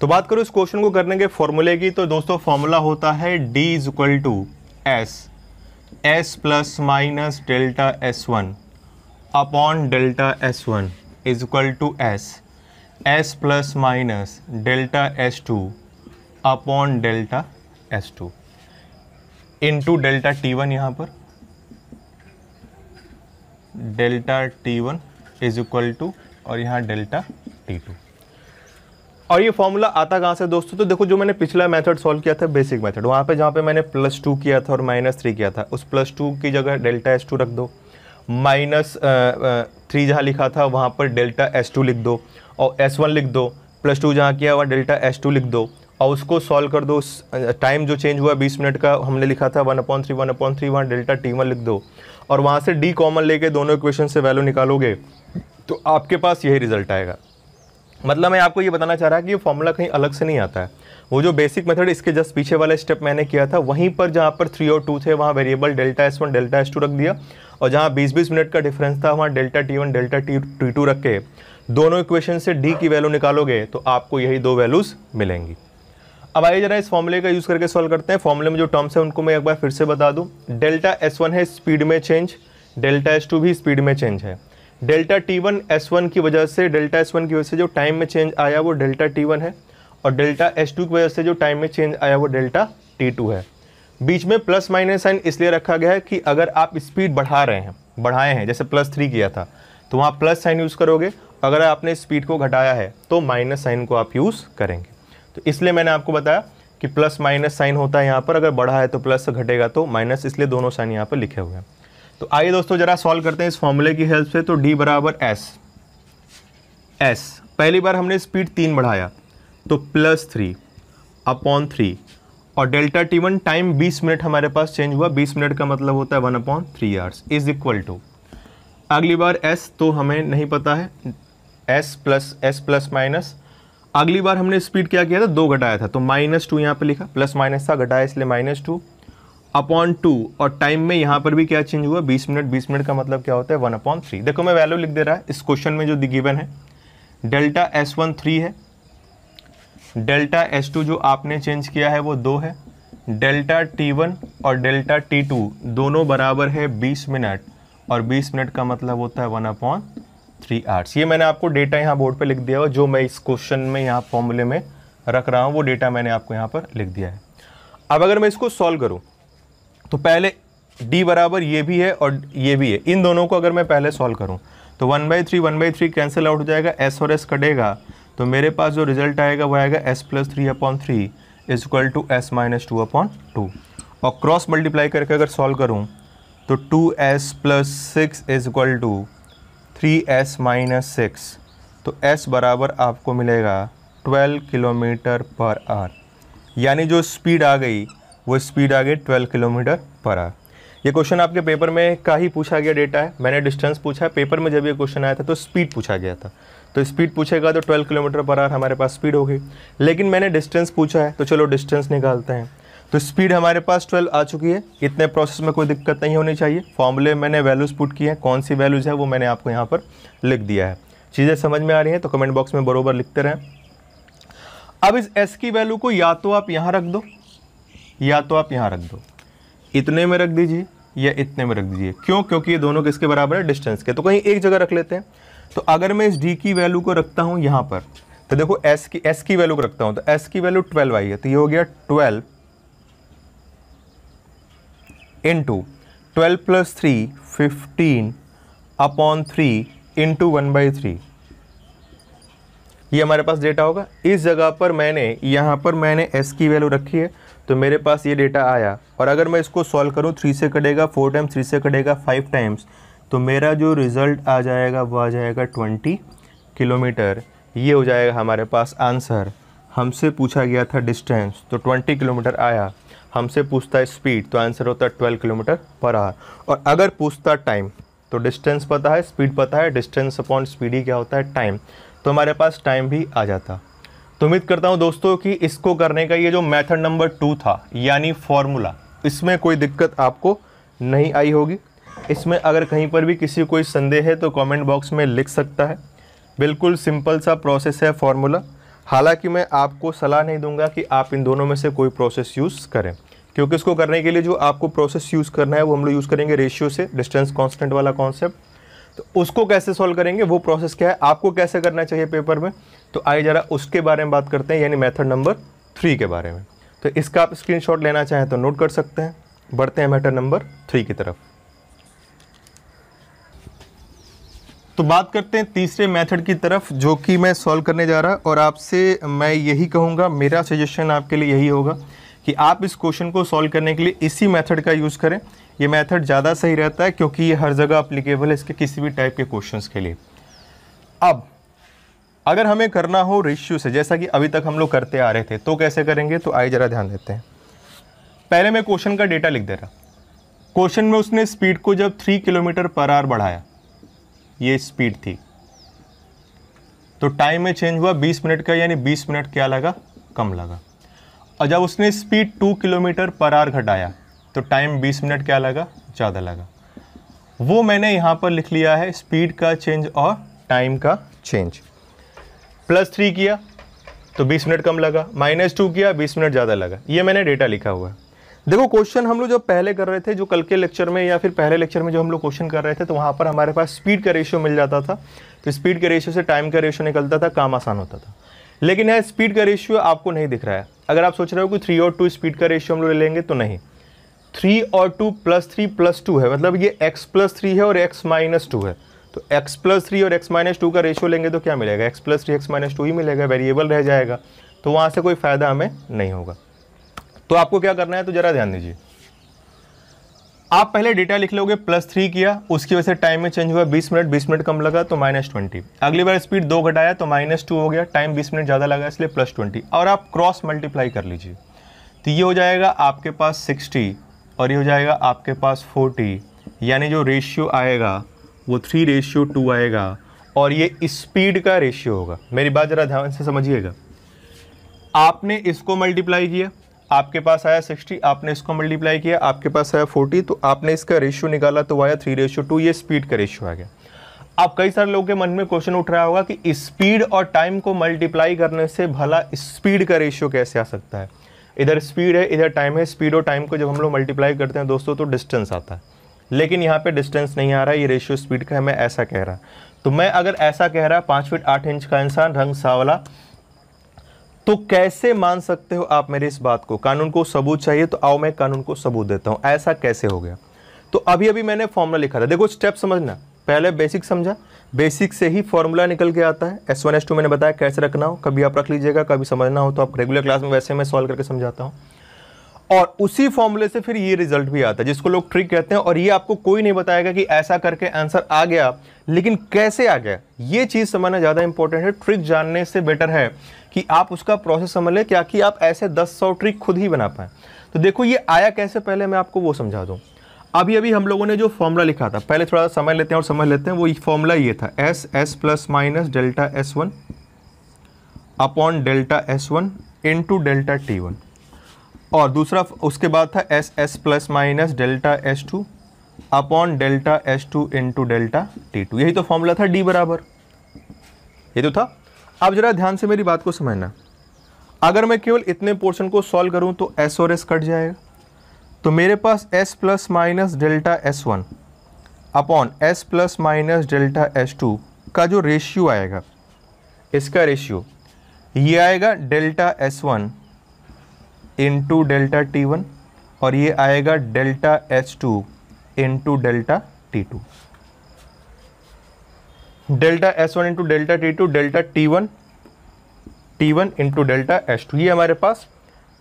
तो बात करो इस क्वेश्चन को करने के फॉर्मूले की, तो दोस्तों फॉर्मूला होता है D = S plus minus delta S1 upon delta S1 is equal to S plus minus delta S2 upon delta S2 into delta T1। यहाँ पर delta T1 is equal to और यहाँ डेल्टा T2। और ये formula आता कहाँ से दोस्तों? तो देखो जो मैंने पिछला मेथड सॉल्व किया था, बेसिक मेथड, वहाँ पे जहाँ पे मैंने +2 किया था और -3 किया था, उस +2 की जगह डेल्टा S2 रख दो, -3 जहाँ लिखा था वहाँ पर डेल्टा S2 लिख दो और S1 लिख दो, +2 जहाँ किया हुआ डेल्टा S2 लिख दो और उसको सॉल्व कर दो। टाइम जो चेंज हुआ 20 मिनट का हमने लिखा था 1/3 वहाँ डेल्टा T1 लिख दो और वहाँ से D कॉमन लेके दोनों इक्वेशन से वैल्यू निकालोगे तो आपके पास यही रिजल्ट आएगा। मतलब मैं आपको ये बताना चाह रहा कि ये फॉर्मूला कहीं अलग से नहीं आता है। वो जो बेसिक मेथड इसके जस्ट पीछे वाला स्टेप मैंने किया था, वहीं पर जहाँ पर 3 और 2 थे वहाँ variable delta S1 delta S2 रख दिया और जहाँ 20-20 मिनट का डिफरेंस था वहाँ डेल्टा T1 डेल्टा T2 रख के दोनों इक्वेशन से D की वैल्यू निकालोगे तो आपको यही दो वैल्यूज़ मिलेंगी। अब आइए जरा इस फॉर्मूले का यूज़ करके सॉल्व करते हैं। फॉर्मूले में जो टर्म्स है उनको मैं एक बार फिर से बता दूँ। डेल्टा S1 है स्पीड में चेंज, डेल्टा S2 भी स्पीड में चेंज है। डेल्टा T1 S1 की वजह से, डेल्टा S1 की वजह से जो टाइम में चेंज आया वो डेल्टा T1 है और डेल्टा S2 की वजह से जो टाइम में चेंज आया वो डेल्टा T2 है। बीच में प्लस माइनस साइन इसलिए रखा गया है कि अगर आप स्पीड बढ़ाए हैं जैसे +3 किया था तो वहाँ प्लस साइन यूज़ करोगे, अगर आपने स्पीड को घटाया है तो माइनस साइन को आप यूज़ करेंगे। तो इसलिए मैंने आपको बताया कि प्लस माइनस साइन होता है यहाँ पर, अगर बढ़ा है तो प्लस, घटेगा तो माइनस, इसलिए दोनों साइन यहाँ पर लिखे हुए हैं। तो आइए दोस्तों जरा सॉल्व करते हैं इस फॉर्मूले की हेल्प से। तो D बराबर S, पहली बार हमने स्पीड 3 बढ़ाया तो +3 अपॉन 3 और डेल्टा T1 टाइम 20 मिनट हमारे पास चेंज हुआ, 20 मिनट का मतलब होता है 1/3 आवर्स इज इक्वल टू, अगली बार S तो हमें नहीं पता है, S प्लस माइनस, अगली बार हमने स्पीड क्या किया था 2 घटाया था तो -2 यहाँ पे लिखा, प्लस माइनस था घटाया इसलिए -2 अपॉन 2 और टाइम में यहाँ पर भी क्या चेंज हुआ 20 मिनट का मतलब क्या होता है 1/3। देखो मैं वैल्यू लिख दे रहा है इस क्वेश्चन में जो गिवन है। डेल्टा S1 3 है, डेल्टा S2 जो आपने चेंज किया है वो 2 है, डेल्टा T1 और डेल्टा T2 दोनों बराबर है 20 मिनट और 20 मिनट का मतलब होता है 1/3 आवर्स। ये मैंने आपको डेटा यहाँ बोर्ड पे लिख दिया हुआ, जो मैं इस क्वेश्चन में यहाँ फॉर्मूले में रख रहा हूँ वो डेटा मैंने आपको यहाँ पर लिख दिया है। अब अगर मैं इसको सॉल्व करूँ तो पहले D बराबर ये भी है और ये भी है, इन दोनों को अगर मैं पहले सॉल्व करूं तो 1/3 कैंसिल आउट हो जाएगा, S और S कटेगा तो मेरे पास जो रिजल्ट आएगा वो आएगा S + 3/3 is equal to S - 2/2 और क्रॉस मल्टीप्लाई करके अगर सॉल्व करूं तो 2S + 6 is equal to 3S - 6, तो S बराबर आपको मिलेगा 12 km/h, यानी जो स्पीड आ गई वो स्पीड आ गई 12 km/h। ये क्वेश्चन आपके पेपर में का ही पूछा गया डेटा है, मैंने डिस्टेंस पूछा है, पेपर में जब ये क्वेश्चन आया था तो स्पीड पूछा गया था, तो स्पीड पूछेगा तो 12 km/h हमारे पास स्पीड होगी, लेकिन मैंने डिस्टेंस पूछा है तो चलो डिस्टेंस निकालते हैं। तो स्पीड हमारे पास 12 आ चुकी है। इतने प्रोसेस में कोई दिक्कत नहीं होनी चाहिए। फॉर्मूले मैंने वैल्यूज़ पुट की हैं, कौन सी वैल्यूज़ है वो मैंने आपको यहाँ पर लिख दिया है। चीज़ें समझ में आ रही हैं तो कमेंट बॉक्स में बरोबर लिखते रहें। अब इस s की वैल्यू को या तो आप यहाँ रख दो या तो आप यहाँ रख दो, इतने में रख दीजिए या इतने में रख दीजिए। क्यों? क्योंकि ये दोनों किसके बराबर है? डिस्टेंस के। तो कहीं एक जगह रख लेते हैं। तो अगर मैं इस d की वैल्यू को रखता हूँ यहाँ पर, तो देखो s की वैल्यू को रखता हूँ तो s की वैल्यू 12 आई है, तो ये हो गया 12 इंटू 12 प्लस 3 15 अपॉन 3 इंटू 1/3, ये हमारे पास डेटा होगा। इस जगह पर यहाँ पर मैंने s की वैल्यू रखी है तो मेरे पास ये डेटा आया। और अगर मैं इसको सॉल्व करूँ 3 से कटेगा 4 टाइम्स, 3 से कटेगा 5 टाइम्स, तो मेरा जो रिज़ल्ट आ जाएगा वो आ जाएगा 20 किलोमीटर। ये हो जाएगा हमारे पास आंसर। हमसे पूछा गया था डिस्टेंस तो 20 किलोमीटर आया, हमसे पूछता है स्पीड तो आंसर होता है 12 किलोमीटर पर आवर। और अगर पूछता टाइम तो डिस्टेंस पता है, स्पीड पता है, डिस्टेंस अपॉन स्पीड ही क्या होता है? टाइम। तो हमारे पास टाइम भी आ जाता। तो उम्मीद करता हूँ दोस्तों कि इसको करने का ये जो मेथड नंबर 2 था यानी फॉर्मूला, इसमें कोई दिक्कत आपको नहीं आई होगी। इसमें अगर कहीं पर भी किसी कोई संदेह है तो कमेंट बॉक्स में लिख सकता है। बिल्कुल सिंपल सा प्रोसेस है फॉर्मूला। हालांकि मैं आपको सलाह नहीं दूंगा कि आप इन दोनों में से कोई प्रोसेस यूज़ करें, क्योंकि इसको करने के लिए जो आपको प्रोसेस यूज़ करना है वो हम लोग यूज़ करेंगे रेशियो से, डिस्टेंस कांस्टेंट वाला कॉन्सेप्ट। तो उसको कैसे सॉल्व करेंगे, वो प्रोसेस क्या है, आपको कैसे करना चाहिए पेपर में, तो आइए ज़रा उसके बारे में बात करते हैं, यानी मेथड नंबर 3 के बारे में। तो इसका आप स्क्रीनशॉट लेना चाहें तो नोट कर सकते हैं। बढ़ते हैं मेथड नंबर 3 की तरफ। तो बात करते हैं तीसरे मेथड की तरफ जो कि मैं सॉल्व करने जा रहा। और आपसे मैं यही कहूँगा, मेरा सजेशन आपके लिए यही होगा कि आप इस क्वेश्चन को सॉल्व करने के लिए इसी मेथड का यूज़ करें। ये मेथड ज़्यादा सही रहता है क्योंकि ये हर जगह अप्लीकेबल है इसके किसी भी टाइप के क्वेश्चंस के लिए। अब अगर हमें करना हो रेशियो से, जैसा कि अभी तक हम लोग करते आ रहे थे, तो कैसे करेंगे, तो आइए ज़रा ध्यान देते हैं। पहले मैं क्वेश्चन का डेटा लिख दे रहा। क्वेश्चन में उसने स्पीड को जब 3 किलोमीटर पर आवर बढ़ाया, ये स्पीड थी, तो टाइम में चेंज हुआ 20 मिनट का, यानी 20 मिनट क्या लगा? कम लगा। और जब उसने स्पीड 2 किलोमीटर पर आवर घटाया तो टाइम 20 मिनट क्या लगा? ज़्यादा लगा। वो मैंने यहाँ पर लिख लिया है स्पीड का चेंज और टाइम का चेंज। +3 किया तो 20 मिनट कम लगा, -2 किया 20 मिनट ज़्यादा लगा। ये मैंने डेटा लिखा हुआ है। देखो क्वेश्चन हम लोग जो पहले कर रहे थे, जो कल के लेक्चर में या फिर पहले लेक्चर में जो हम लोग क्वेश्चन कर रहे थे, तो वहाँ पर हमारे पास स्पीड का रेशियो मिल जाता था। तो स्पीड के रेशियो से टाइम का रेशियो निकलता था, काम आसान होता था। लेकिन यहाँ स्पीड का रेशियो आपको नहीं दिख रहा है। अगर आप सोच रहे हो कि 3 और 2 स्पीड का रेशियो हम लोग ले लेंगे, तो नहीं, 3 और 2 +3 +2 है, मतलब ये x +3 है और x -2 है। तो x +3 और x -2 का रेशियो लेंगे तो क्या मिलेगा? x +3 x -2 ही मिलेगा, वेरिएबल रह जाएगा। तो वहाँ से कोई फ़ायदा हमें नहीं होगा। तो आपको क्या करना है, तो ज़रा ध्यान दीजिए। आप पहले डेटा लिख लोगे, +3 किया, उसकी वजह से टाइम में चेंज हुआ 20 मिनट, 20 मिनट कम लगा तो -20। अगली बार स्पीड 2 घटाया तो -2 हो गया, टाइम 20 मिनट ज़्यादा लगा इसलिए +20। और आप क्रॉस मल्टीप्लाई कर लीजिए, तो ये हो जाएगा आपके पास 60 और ये हो जाएगा आपके पास 40, यानी जो रेशियो आएगा वो 3:2 आएगा और ये स्पीड का रेशियो होगा। मेरी बात ज़रा ध्यान से समझिएगा। आपने इसको मल्टीप्लाई किया, आपके पास आया 60, आपने इसको मल्टीप्लाई किया, आपके पास आया 40, तो आपने इसका रेशियो निकाला तो आया 3:2, ये स्पीड का रेशियो आ गया। अब कई सारे लोगों के मन में क्वेश्चन उठ रहा होगा कि स्पीड और टाइम को मल्टीप्लाई करने से भला स्पीड का रेशियो कैसे आ सकता है? इधर स्पीड है, इधर टाइम है। स्पीड और टाइम को जब हम लोग मल्टीप्लाई करते हैं दोस्तों तो डिस्टेंस आता है, लेकिन यहाँ पे डिस्टेंस नहीं आ रहा है, ये रेशियो स्पीड का है, मैं ऐसा कह रहा। तो मैं अगर ऐसा कह रहा 5 फीट 8 इंच का इंसान, रंग सांवला, तो कैसे मान सकते हो आप मेरे इस बात को? कानून को सबूत चाहिए, तो आओ मैं कानून को सबूत देता हूँ। ऐसा कैसे हो गया? तो अभी मैंने फॉर्मूला लिखा था, देखो स्टेप समझना। पहले बेसिक समझा, बेसिक से ही फॉर्मूला निकल के आता है। S1 S2 मैंने बताया कैसे रखना हो, कभी आप रख लीजिएगा, कभी समझना हो तो आप रेगुलर क्लास में वैसे मैं सॉल्व करके समझाता हूँ। और उसी फॉर्मूले से फिर ये रिजल्ट भी आता है जिसको लोग ट्रिक कहते हैं। और ये आपको कोई नहीं बताएगा कि ऐसा करके आंसर आ गया, लेकिन कैसे आ गया ये चीज़ समझना ज़्यादा इंपॉर्टेंट है। ट्रिक जानने से बेटर है कि आप उसका प्रोसेस समझ लें, क्या कि आप ऐसे 10-100 ट्रिक खुद ही बना पाएँ। तो देखो ये आया कैसे, पहले मैं आपको वो समझा दूँ। अभी हम लोगों ने जो फॉर्मूला लिखा था, पहले थोड़ा समझ लेते हैं और समझ लेते हैं। वो फॉर्मूला ये था, S ± delta S1 upon delta S1 into delta T1। और दूसरा उसके बाद था S S plus minus delta S two upon delta S two into delta T two. यही तो फॉर्मूला था डी बराबर, ये तो था। अब जरा ध्यान से मेरी बात को समझना, अगर मैं केवल इतने पोर्शन को सॉल्व करूं तो एस और एस कट जाएगा, तो मेरे पास S plus minus delta S one upon S plus minus delta S two का जो रेशियो आएगा, इसका रेशियो ये आएगा delta S one into delta T one और ये आएगा delta S two into delta T two. Delta S one into delta T two, delta T one into delta S two, ये हमारे पास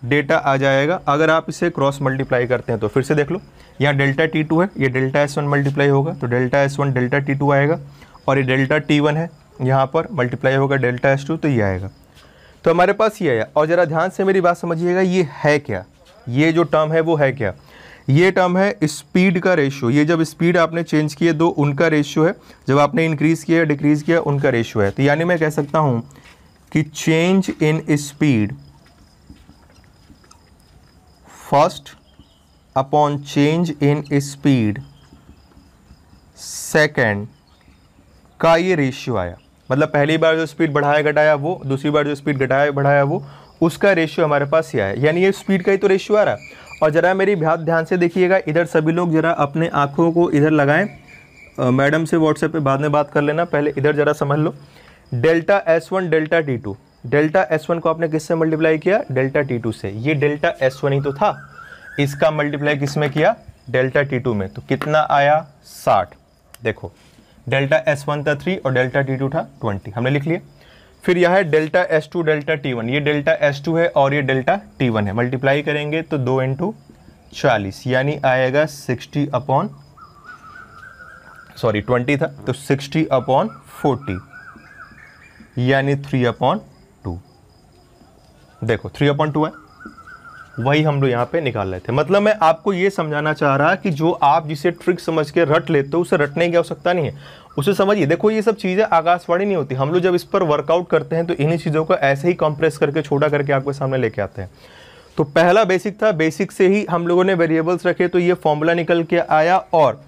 डेटा आ जाएगा। अगर आप इसे क्रॉस मल्टीप्लाई करते हैं तो फिर से देख लो, यहाँ डेल्टा टी टू है, ये डेल्टा एस वन मल्टीप्लाई होगा तो delta S one delta T two आएगा, और ये डेल्टा टी वन है, यहाँ पर मल्टीप्लाई होगा डेल्टा एस टू, तो ये आएगा। तो हमारे पास ये आया। और ज़रा ध्यान से मेरी बात समझिएगा, ये है क्या, ये जो टर्म है वो है क्या, ये टर्म है स्पीड का रेशियो। ये जब स्पीड आपने चेंज किए दो उनका रेशियो है, जब आपने इंक्रीज़ किया डिक्रीज़ किया उनका रेशियो है। तो यानी मैं कह सकता हूँ कि change in speed first upon change in speed second का ये रेशियो आया। मतलब पहली बार जो स्पीड बढ़ाया घटाया वो, दूसरी बार जो स्पीड घटाया बढ़ाया वो, उसका रेशियो हमारे पास ये आया। यानी ये स्पीड का ही तो रेशियो आ रहा है। और ज़रा मेरी बात ध्यान से देखिएगा, इधर सभी लोग ज़रा अपने आँखों को इधर लगाएं। मैडम से व्हाट्सएप पे बाद में बात कर लेना, पहले इधर ज़रा समझ लो। Delta S one delta T two, delta S one को आपने किससे मल्टीप्लाई किया, डेल्टा टी टू से। ये डेल्टा एस वन ही तो था, इसका मल्टीप्लाई किस में किया, डेल्टा टी टू में। तो कितना आया 60। देखो डेल्टा एस वन था 3 और डेल्टा टी टू था 20, हमने लिख लिया। फिर यह है delta S two delta T one, ये डेल्टा एस टू है और ये डेल्टा टी वन है। मल्टीप्लाई करेंगे तो 2 इंटू 40 यानी आएगा 60 अपॉन 20 था तो 60 अपॉन 40 यानी 3 अपॉन 2। देखो 3 अपॉन 2 है, वही हम लोग यहाँ पे निकाल रहे थे। मतलब मैं आपको ये समझाना चाह रहा कि जो आप जिसे ट्रिक समझ के रट लेते हो उसे रटने की आवश्यकता नहीं है, उसे समझिए। देखो ये सब चीज़ें आकाशवाणी नहीं होती, हम लोग जब इस पर वर्कआउट करते हैं तो इन्हीं चीज़ों को ऐसे ही कंप्रेस करके छोटा करके आपके सामने लेके आते हैं। तो पहला बेसिक था, बेसिक से ही हम लोगों ने वेरिएबल्स रखे तो ये फॉर्मूला निकल के आया, और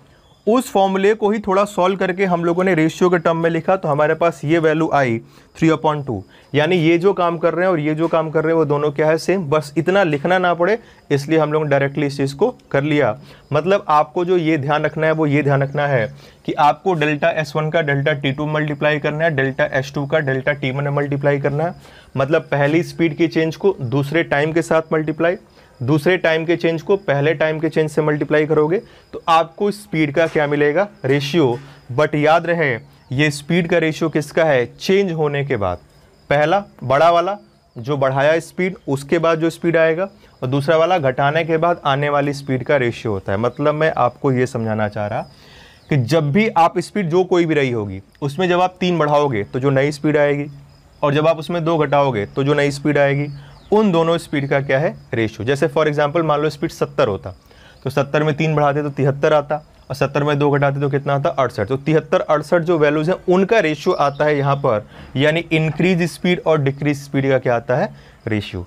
उस फॉर्मूले को ही थोड़ा सॉल्व करके हम लोगों ने रेशियो के टर्म में लिखा तो हमारे पास ये वैल्यू आई 3/2। यानी ये जो काम कर रहे हैं और ये जो काम कर रहे हैं वो दोनों क्या है, सेम। बस इतना लिखना ना पड़े इसलिए हम लोग डायरेक्टली इस चीज़ को कर लिया। मतलब आपको जो ये ध्यान रखना है वो ये ध्यान रखना है कि आपको डेल्टा S1 का डेल्टा T2 मल्टीप्लाई करना है, डेल्टा S2 का डेल्टा T1 मल्टीप्लाई करना है। मतलब पहली स्पीड के चेंज को दूसरे टाइम के साथ मल्टीप्लाई, दूसरे टाइम के चेंज को पहले टाइम के चेंज से मल्टीप्लाई करोगे तो आपको स्पीड का क्या मिलेगा, रेशियो। बट याद रहे ये स्पीड का रेशियो किसका है, चेंज होने के बाद। पहला बड़ा वाला जो बढ़ाया स्पीड उसके बाद जो स्पीड आएगा, और दूसरा वाला घटाने के बाद आने वाली स्पीड का रेशियो होता है। मतलब मैं आपको ये समझाना चाह रहा कि जब भी आप स्पीड जो कोई भी रही होगी उसमें जब आप 3 बढ़ाओगे तो जो नई स्पीड आएगी, और जब आप उसमें 2 घटाओगे तो जो नई स्पीड आएगी, उन दोनों स्पीड का क्या है, रेशियो। जैसे फॉर एग्जांपल मान लो स्पीड 70 होता तो 70 में 3 बढ़ाते तो 73 आता, और 70 में 2 घटाते तो कितना आता, 68। तो 73 68 जो वैल्यूज हैं उनका रेशियो आता है यहाँ पर, यानी इंक्रीज स्पीड और डिक्रीज स्पीड का क्या आता है, रेशियो।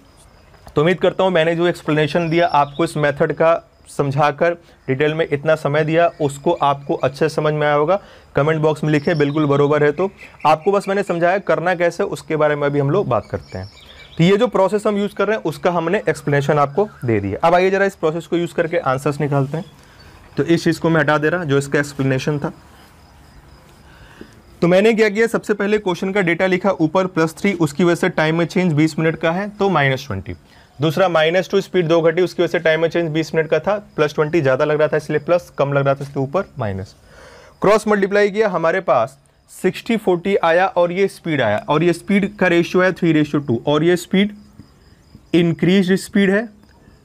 तो उम्मीद करता हूँ मैंने जो एक्सप्लेनेशन दिया आपको इस मेथड का समझाकर डिटेल में इतना समय दिया उसको आपको अच्छे समझ में आया होगा। कमेंट बॉक्स में लिखे बिल्कुल बरोबर है। तो आपको बस मैंने समझाया करना कैसे, उसके बारे में भी हम लोग बात करते हैं। तो ये जो प्रोसेस हम यूज़ कर रहे हैं उसका हमने एक्सप्लेनेशन आपको दे दिया। अब आइए जरा इस प्रोसेस को यूज़ करके आंसर्स निकालते हैं। तो इस चीज़ को मैं हटा दे रहा जो इसका एक्सप्लेनेशन था। तो मैंने क्या किया, सबसे पहले क्वेश्चन का डेटा लिखा ऊपर +3, उसकी वजह से टाइम में चेंज 20 मिनट का है तो -20। दूसरा -2 स्पीड 2 घटी, उसकी वजह से टाइम में चेंज 20 मिनट का था, +20 ज़्यादा लग रहा था इसलिए प्लस, कम लग रहा था इसके ऊपर माइनस। क्रॉस मल्टीप्लाई किया, हमारे पास 60/40 आया और ये स्पीड आया, और ये स्पीड का रेशियो है 3:2, और ये स्पीड इंक्रीज स्पीड है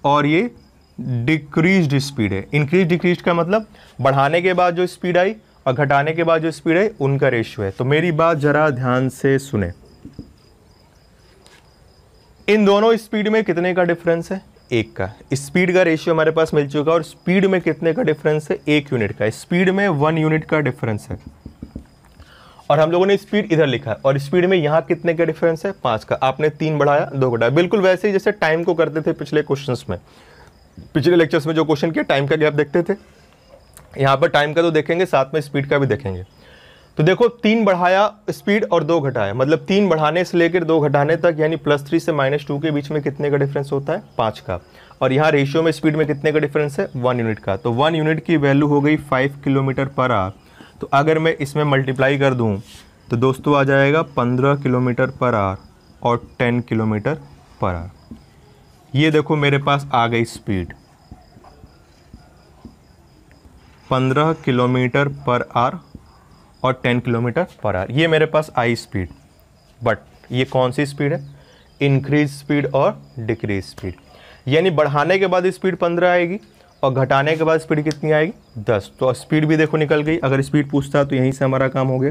और ये डिक्रीज्ड स्पीड है। इंक्रीज डिक्रीज का मतलब बढ़ाने के बाद जो स्पीड आई और घटाने के बाद जो स्पीड आई उनका रेशियो है। तो मेरी बात जरा ध्यान से सुने, इन दोनों स्पीड में कितने का डिफरेंस है, 1 का। स्पीड का रेशियो हमारे पास मिल चुका है, और स्पीड में कितने का डिफरेंस है, 1 यूनिट का। स्पीड में 1 यूनिट का डिफरेंस है। और हम लोगों ने स्पीड इधर लिखा है और स्पीड में यहाँ कितने का डिफरेंस है, 5 का। आपने 3 बढ़ाया 2 घटाया, बिल्कुल वैसे ही जैसे टाइम को करते थे पिछले क्वेश्चंस में, पिछले लेक्चर्स में जो क्वेश्चन किया टाइम का गैप देखते थे, यहाँ पर टाइम का तो देखेंगे, साथ में स्पीड का भी देखेंगे। तो देखो 3 बढ़ाया स्पीड और 2 घटाया, मतलब 3 बढ़ाने से लेकर 2 घटाने तक, यानी +3 से -2 के बीच में कितने का डिफरेंस होता है, 5 का। और यहाँ रेशियो में स्पीड में कितने का डिफरेंस है, 1 यूनिट का। तो 1 यूनिट की वैल्यू हो गई 5 किलोमीटर पर आवर। तो अगर मैं इसमें मल्टीप्लाई कर दूँ तो दोस्तों आ जाएगा 15 किलोमीटर पर आवर और 10 किलोमीटर पर आवर। ये देखो मेरे पास आ गई स्पीड 15 किलोमीटर पर आवर और 10 किलोमीटर पर आवर, ये मेरे पास आई स्पीड। बट ये कौन सी स्पीड है, इंक्रीज स्पीड और डिक्रीज स्पीड, यानी बढ़ाने के बाद स्पीड 15 आएगी और घटाने के बाद स्पीड कितनी आएगी, 10। तो स्पीड भी देखो निकल गई। अगर स्पीड पूछता तो यहीं से हमारा काम हो गया।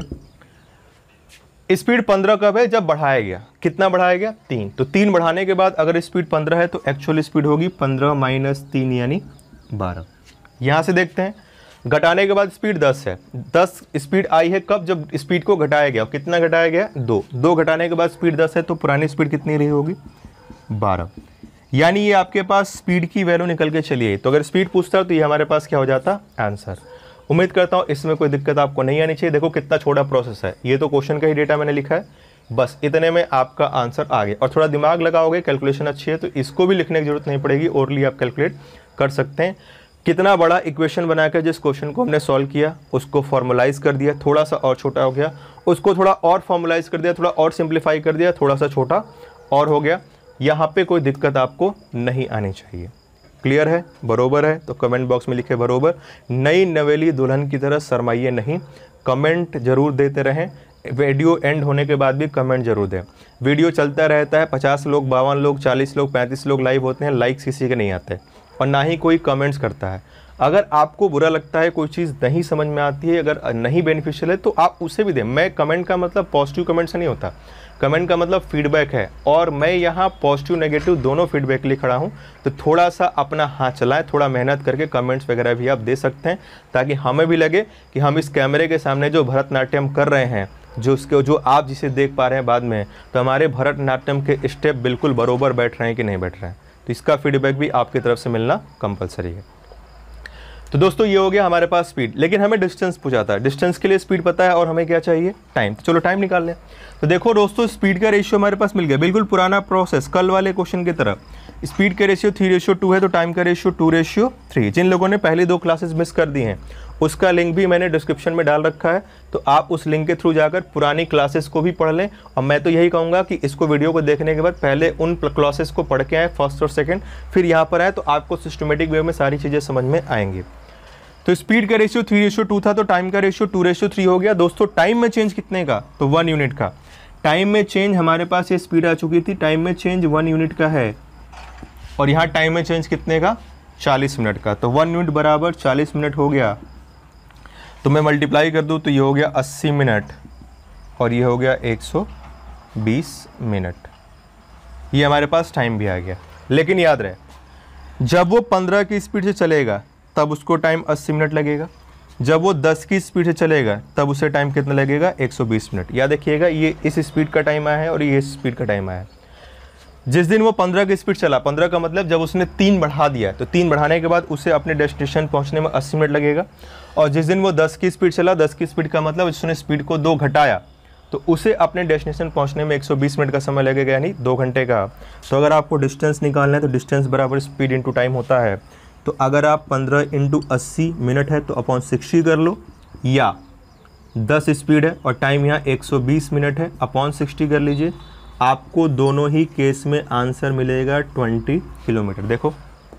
स्पीड 15 कब है, जब बढ़ाया गया। कितना बढ़ाया गया, 3। तो 3 बढ़ाने के बाद अगर स्पीड 15 है तो एक्चुअल स्पीड होगी 15 - 3 यानी 12। यहाँ से देखते हैं, घटाने के बाद स्पीड 10 है। 10 स्पीड आई है कब, जब स्पीड को घटाया गया। कितना घटाया गया, 2। 2 घटाने के बाद स्पीड 10 है, तो पुरानी स्पीड कितनी रही होगी, 12। यानी ये आपके पास स्पीड की वैल्यू निकल के चली आई। तो अगर स्पीड पूछता है तो ये हमारे पास क्या हो जाता, आंसर। उम्मीद करता हूँ इसमें कोई दिक्कत आपको नहीं आनी चाहिए। देखो कितना छोटा प्रोसेस है, ये तो क्वेश्चन का ही डेटा मैंने लिखा है, बस इतने में आपका आंसर आ गया। और थोड़ा दिमाग लगाओगे, कैलकुलेशन अच्छी है तो इसको भी लिखने की जरूरत नहीं पड़ेगी, ओरली आप कैलकुलेट कर सकते हैं। कितना बड़ा इक्वेशन बनाकर जिस क्वेश्चन को हमने सॉल्व किया उसको फॉर्मुलाइज कर दिया, थोड़ा सा और छोटा हो गया, उसको थोड़ा और फॉर्मुलाइज कर दिया, थोड़ा और सिंप्लीफाई कर दिया, थोड़ा सा छोटा और हो गया। यहाँ पे कोई दिक्कत आपको नहीं आनी चाहिए। क्लियर है, बरोबर है तो कमेंट बॉक्स में लिखे बरोबर। नई नवेली दुल्हन की तरह शर्माइए नहीं, कमेंट जरूर देते रहें। वीडियो एंड होने के बाद भी कमेंट जरूर दें। वीडियो चलता रहता है, 50 लोग, 52 लोग, 40 लोग, 35 लोग लाइव होते हैं, लाइक्स किसी के नहीं आते और ना ही कोई कमेंट्स करता है। अगर आपको बुरा लगता है, कोई चीज़ नहीं समझ में आती है, अगर नहीं बेनिफिशियल है तो आप उसे भी दें। मैं कमेंट का मतलब पॉजिटिव कमेंट से नहीं होता, कमेंट का मतलब फीडबैक है और मैं यहाँ पॉजिटिव नेगेटिव दोनों फीडबैक के लिए खड़ा हूँ। तो थोड़ा सा अपना हाथ चलाएं, थोड़ा मेहनत करके कमेंट्स वगैरह भी आप दे सकते हैं, ताकि हमें भी लगे कि हम इस कैमरे के सामने जो भरतनाट्यम कर रहे हैं, जो आप जिसे देख पा रहे हैं बाद में, तो हमारे भरतनाट्यम के स्टेप बिल्कुल बरोबर बैठ रहे हैं कि नहीं बैठ रहे हैं। तो इसका फीडबैक भी आपकी तरफ से मिलना कंपलसरी है। तो दोस्तों ये हो गया हमारे पास स्पीड, लेकिन हमें डिस्टेंस पूछा था। डिस्टेंस के लिए स्पीड पता है और हमें क्या चाहिए, टाइम। तो चलो टाइम निकाल लें। तो देखो दोस्तों स्पीड का रेशियो हमारे पास मिल गया, बिल्कुल पुराना प्रोसेस कल वाले क्वेश्चन की तरह। स्पीड का रेशियो 3:2 है तो टाइम का रेशियो 2:3। जिन लोगों ने पहली 2 क्लासेस मिस कर दी हैं उसका लिंक भी मैंने डिस्क्रिप्शन में डाल रखा है, तो आप उस लिंक के थ्रू जाकर पुरानी क्लासेस को भी पढ़ लें। और मैं तो यही कहूँगा कि इसको वीडियो को देखने के बाद पहले उन क्लासेस को पढ़ के आए, फर्स्ट और सेकेंड, फिर यहाँ पर आए तो आपको सिस्टमेटिक वे में सारी चीज़ें समझ में आएंगी। तो स्पीड का रेशियो 3:2 था तो टाइम का रेशियो 2:3 हो गया। दोस्तों टाइम में चेंज कितने का, तो 1 यूनिट का। टाइम में चेंज हमारे पास ये स्पीड आ चुकी थी, टाइम में चेंज 1 यूनिट का है और यहाँ टाइम में चेंज कितने का, 40 मिनट का। तो 1 यूनिट बराबर 40 मिनट हो गया। तो मैं मल्टीप्लाई कर दूँ तो ये हो गया 80 मिनट और ये हो गया 120 मिनट। ये हमारे पास टाइम भी आ गया। लेकिन याद रहे, जब वो 15 की स्पीड से चलेगा तब उसको टाइम 80 मिनट लगेगा, जब वो 10 की स्पीड से चलेगा तब उसे टाइम कितना लगेगा, 120 मिनट। याद रखिएगा ये इस स्पीड का टाइम आया है और ये इस स्पीड का टाइम आया है। जिस दिन वो 15 की स्पीड चला, 15 का मतलब जब उसने 3 बढ़ा दिया, तो 3 बढ़ाने के बाद उसे अपने डेस्टिनेशन पहुंचने में 80 मिनट लगेगा। और जिस दिन वो 10 की स्पीड चला, 10 की स्पीड का मतलब उसने स्पीड को 2 घटाया, तो उसे अपने डेस्टिनेशन पहुंचने में 120 मिनट का समय लगेगा, यानी 2 घंटे का। तो अगर आपको डिस्टेंस निकालना है तो डिस्टेंस बराबर स्पीड इंटू टाइम होता है। तो अगर आप 15 × 80 मिनट है तो अपॉन 60 कर लो, या 10 स्पीड है और टाइम यहाँ 120 मिनट है, अपॉन 60 कर लीजिए। आपको दोनों ही केस में आंसर मिलेगा 20 किलोमीटर। देखो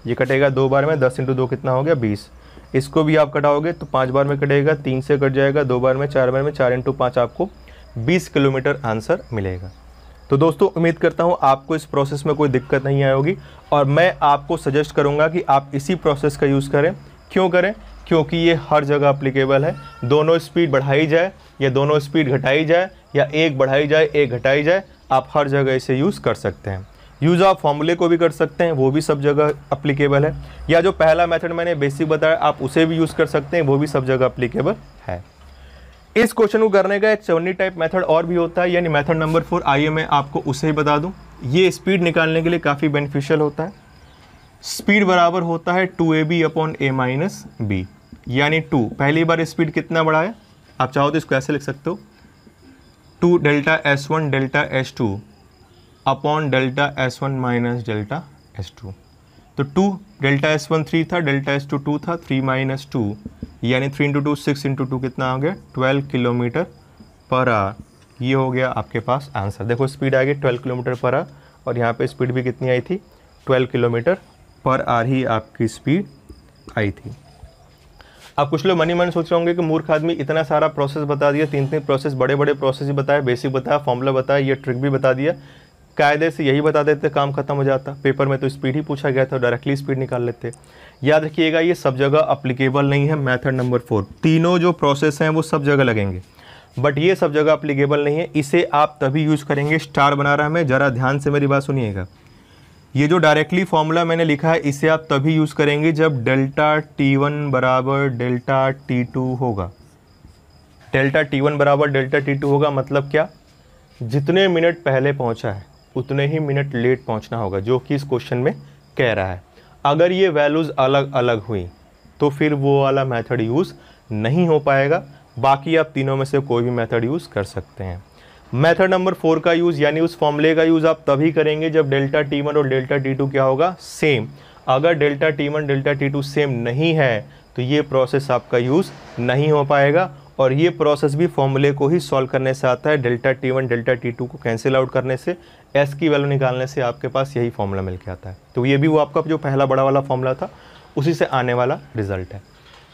ये कटेगा 2 बार में, 10 × 2 कितना हो गया, 20। इसको भी आप कटाओगे तो 5 बार में कटेगा, 3 से कट जाएगा, 2 बार में, 4 बार में, 4 × 5 आपको 20 किलोमीटर आंसर मिलेगा। तो दोस्तों उम्मीद करता हूँ आपको इस प्रोसेस में कोई दिक्कत नहीं आई होगी और मैं आपको सजेस्ट करूँगा कि आप इसी प्रोसेस का यूज़ करें। क्यों करें, क्योंकि ये हर जगह अप्लीकेबल है। दोनों स्पीड बढ़ाई जाए या दोनों स्पीड घटाई जाए या एक बढ़ाई जाए एक घटाई जाए, आप हर जगह इसे यूज़ कर सकते हैं। यूज़ आप फॉर्मूले को भी कर सकते हैं, वो भी सब जगह अप्लीकेबल है। या जो पहला मेथड मैंने बेसिक बताया आप उसे भी यूज़ कर सकते हैं, वो भी सब जगह अप्लीकेबल है। इस क्वेश्चन को करने का एक चवन्नी टाइप मेथड और भी होता है, यानी मेथड नंबर 4। आइए मैं आपको उसे ही बता दूं। ये स्पीड निकालने के लिए काफ़ी बेनिफिशियल होता है। स्पीड बराबर होता है 2ab upon a minus B, यानी 2 पहली बार स्पीड कितना बढ़ाया, आप चाहो तो इसको ऐसे लिख सकते हो 2 delta S1 delta S2 upon delta S1 minus delta S2। तो 2 डेल्टा S1 3 था, डेल्टा S2 2 था, 3 माइनस 2 यानी 3 इंटू 2 6 इंटू 2 कितना आ गया 12 किलोमीटर पर आवर। ये हो गया आपके पास आंसर। देखो स्पीड आ गई 12 किलोमीटर पर आवर और यहाँ पे स्पीड भी कितनी आई थी 12 किलोमीटर पर आवर ही आपकी स्पीड आई थी। अब कुछ लोग मनी मन सोच रहे होंगे कि मूर्ख आदमी इतना सारा प्रोसेस बता दिया, तीन प्रोसेस, बड़े बड़े प्रोसेस ही बताया, बेसिक बताया, फॉर्मूला बताया, ये ट्रिक भी बता दिया, कायदे से यही बता देते काम खत्म हो जाता। पेपर में तो स्पीड ही पूछा गया था, डायरेक्टली स्पीड निकाल लेते। याद रखिएगा ये सब जगह अप्लीकेबल नहीं है मेथड नंबर 4। तीनों जो प्रोसेस हैं वो सब जगह लगेंगे, बट ये सब जगह अप्लीकेबल नहीं है। इसे आप तभी यूज़ करेंगे, स्टार बना रहा है मैं, ज़रा ध्यान से मेरी बात सुनिएगा। ये जो डायरेक्टली फॉर्मूला मैंने लिखा है इसे आप तभी यूज़ करेंगे जब डेल्टा T1 बराबर डेल्टा T2 होगा। डेल्टा T1 बराबर डेल्टा T2 होगा मतलब क्या, जितने मिनट पहले पहुंचा है उतने ही मिनट लेट पहुंचना होगा, जो कि इस क्वेश्चन में कह रहा है। अगर ये वैल्यूज़ अलग अलग हुई तो फिर वो वाला मेथड यूज़ नहीं हो पाएगा। बाकी आप तीनों में से कोई भी मेथड यूज़ कर सकते हैं। मेथड नंबर 4 का यूज़ यानी उस फॉर्मूले का यूज़ आप तभी करेंगे जब डेल्टा T1 और डेल्टा T2 क्या होगा, सेम। अगर delta T1 delta T2 same नहीं है तो ये प्रोसेस आपका यूज़ नहीं हो पाएगा। और ये प्रोसेस भी फॉर्मूले को ही सॉल्व करने से आता है। डेल्टा T1 डेल्टा T2 को कैंसिल आउट करने से, S की वैल्यू निकालने से आपके पास यही फॉर्मूला मिल के आता है। तो ये भी वो आपका जो पहला बड़ा वाला फॉर्मूला था उसी से आने वाला रिजल्ट है।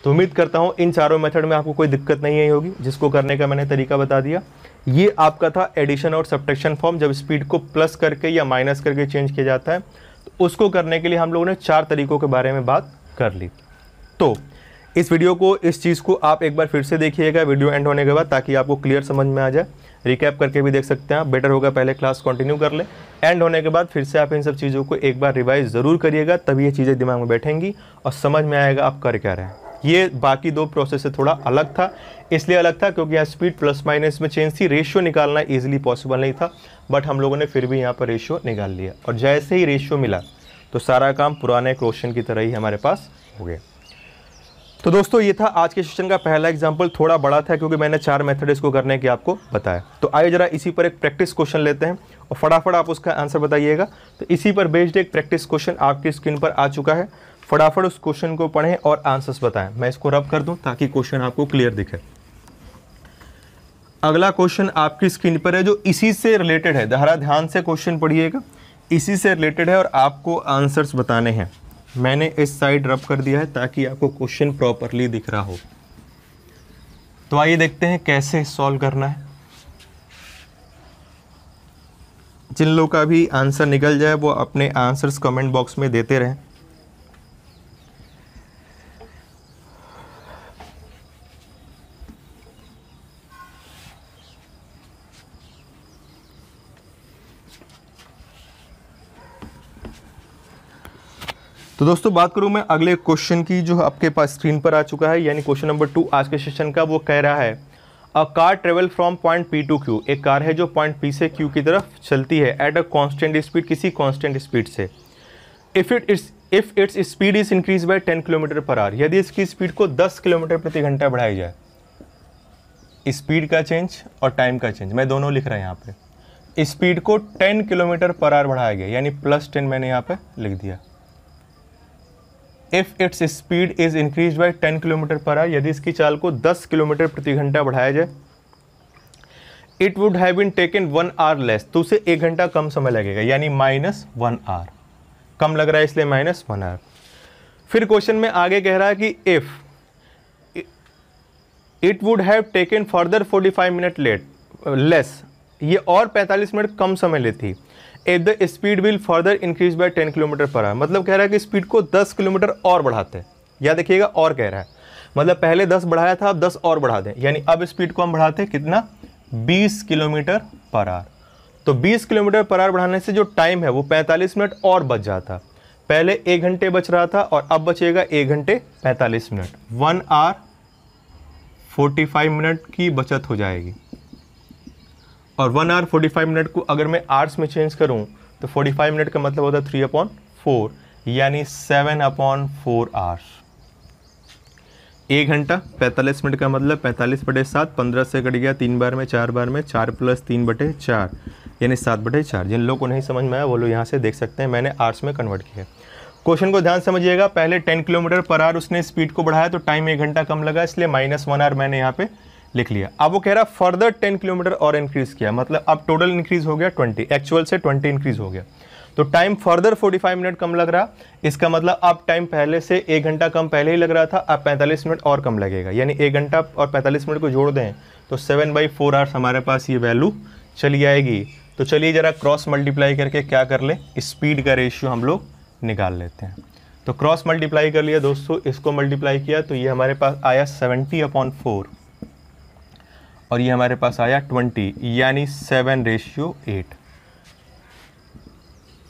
तो उम्मीद करता हूँ इन चारों मेथड में आपको कोई दिक्कत नहीं आई होगी, जिसको करने का मैंने तरीका बता दिया। ये आपका था एडिशन और सब्ट्रैक्शन फॉर्म, जब स्पीड को प्लस करके या माइनस करके चेंज किया जाता है। तो उसको करने के लिए हम लोगों ने 4 तरीकों के बारे में बात कर ली। तो इस वीडियो को, इस चीज़ को आप एक बार फिर से देखिएगा वीडियो एंड होने के बाद, ताकि आपको क्लियर समझ में आ जाए। रिकैप करके भी देख सकते हैं आप, बेटर होगा पहले क्लास कंटिन्यू कर लें, एंड होने के बाद फिर से आप इन सब चीज़ों को एक बार रिवाइज ज़रूर करिएगा, तभी ये चीज़ें दिमाग में बैठेंगी और समझ में आएगा आप कर क्या रहे हैं। ये बाकी 2 प्रोसेस से थोड़ा अलग था, इसलिए अलग था क्योंकि यहाँ स्पीड प्लस माइनस में चेंज थी, रेशियो निकालना ईजिली पॉसिबल नहीं था, बट हम लोगों ने फिर भी यहाँ पर रेशियो निकाल लिया। और जैसे ही रेशियो मिला तो सारा काम पुराने क्वेश्चन की तरह ही हमारे पास हो गया। तो दोस्तों ये था आज के सेशन का पहला एग्जाम्पल। थोड़ा बड़ा था क्योंकि मैंने 4 मेथड इसको करने की आपको बताया। तो आइए जरा इसी पर एक प्रैक्टिस क्वेश्चन लेते हैं और फटाफट आप उसका आंसर बताइएगा। तो इसी पर बेस्ड एक प्रैक्टिस क्वेश्चन आपकी स्क्रीन पर आ चुका है, फटाफट उस क्वेश्चन को पढ़ें और आंसर्स बताएं। मैं इसको रब कर दूं ताकि क्वेश्चन आपको क्लियर दिखे। अगला क्वेश्चन आपकी स्क्रीन पर है जो इसी से रिलेटेड है, जरा ध्यान से क्वेश्चन पढ़िएगा, इसी से रिलेटेड है और आपको आंसर्स बताने हैं। मैंने इस साइड रब कर दिया है ताकि आपको क्वेश्चन प्रॉपरली दिख रहा हो। तो आइए देखते हैं कैसे सॉल्व करना है। जिन लोगों का भी आंसर निकल जाए वो अपने आंसर्स कमेंट बॉक्स में देते रहें। तो दोस्तों बात करूं मैं अगले क्वेश्चन की जो आपके पास स्क्रीन पर आ चुका है, यानी क्वेश्चन नंबर 2 आज के सेशन का। वो कह रहा है a car travel from point P to Q। एक कार है जो पॉइंट P से Q की तरफ चलती है एट अ कांस्टेंट स्पीड, किसी कांस्टेंट स्पीड से। If its speed is increase by 10 kilometre per hour, यदि इसकी स्पीड को 10 किलोमीटर प्रति घंटा बढ़ाई जाए। स्पीड का चेंज और टाइम का चेंज मैं दोनों लिख रहा है यहाँ पे। स्पीड को 10 किलोमीटर पर आवर बढ़ाया गया, यानी +10 मैंने यहाँ पे लिख दिया। If its speed is increase by 10 kilometre per hour, यदि इसकी चाल को 10 किलोमीटर प्रति घंटा बढ़ाया जाए। It would have been taken 1 hour less, तो उसे 1 घंटा कम समय लगेगा, यानी -1 आवर। कम लग रहा है इसलिए -1 आवर। फिर क्वेश्चन में आगे कह रहा है कि if it would have taken further 45 minute less, ये और 45 मिनट कम समय लेती। If the speed will further increase by 10 kilometre per hour, मतलब कह रहा है कि स्पीड को 10 किलोमीटर और बढ़ाते हैं। या देखिएगा और कह रहा है, मतलब पहले 10 बढ़ाया था, अब 10 और बढ़ा दें, यानी अब स्पीड को हम बढ़ाते हैं कितना, 20 किलोमीटर पर आवर। तो 20 किलोमीटर पर आवर बढ़ाने से जो टाइम है वो 45 मिनट और बच जाता। पहले 1 घंटे बच रहा था और अब बचेगा 1 घंटे 45 मिनट। 1 आवर 45 मिनट की बचत हो जाएगी। और 1 आवर 45 मिनट को अगर मैं आवर्स में चेंज करूं तो 45 मिनट का मतलब होता है 3/4 यानी 7/4 आवर्स। 1 घंटा 45 मिनट का मतलब 45/7, 15 से कट गया 3 बार में 4 बार में 4 + 3/4 यानी 7/4। जिन लोगों को नहीं समझ में आया वो लोग यहाँ से देख सकते हैं, मैंने आवर्स में कन्वर्ट किया। क्वेश्चन को ध्यान समझिएगा, पहले 10 किलोमीटर पर आवर उसने स्पीड को बढ़ाया तो टाइम 1 घंटा कम लगा, इसलिए -1 आवर मैंने यहाँ पे लिख लिया। अब वो कह रहा फर्दर 10 किलोमीटर और इंक्रीज किया, मतलब अब टोटल इंक्रीज हो गया 20, एक्चुअल से 20 इंक्रीज हो गया, तो टाइम फर्दर 45 मिनट कम लग रहा। इसका मतलब अब टाइम पहले से 1 घंटा कम पहले ही लग रहा था, अब 45 मिनट और कम लगेगा, यानी 1 घंटा और 45 मिनट को जोड़ दें तो 7/4 आवर्स हमारे पास ये वैल्यू चली आएगी। तो चलिए जरा क्रॉस मल्टीप्लाई करके क्या कर लें, स्पीड का रेशियो हम लोग निकाल लेते हैं। तो क्रॉस मल्टीप्लाई कर लिया दोस्तों, इसको मल्टीप्लाई किया तो ये हमारे पास आया 70/4 और ये हमारे पास आया 20 यानी 7/8।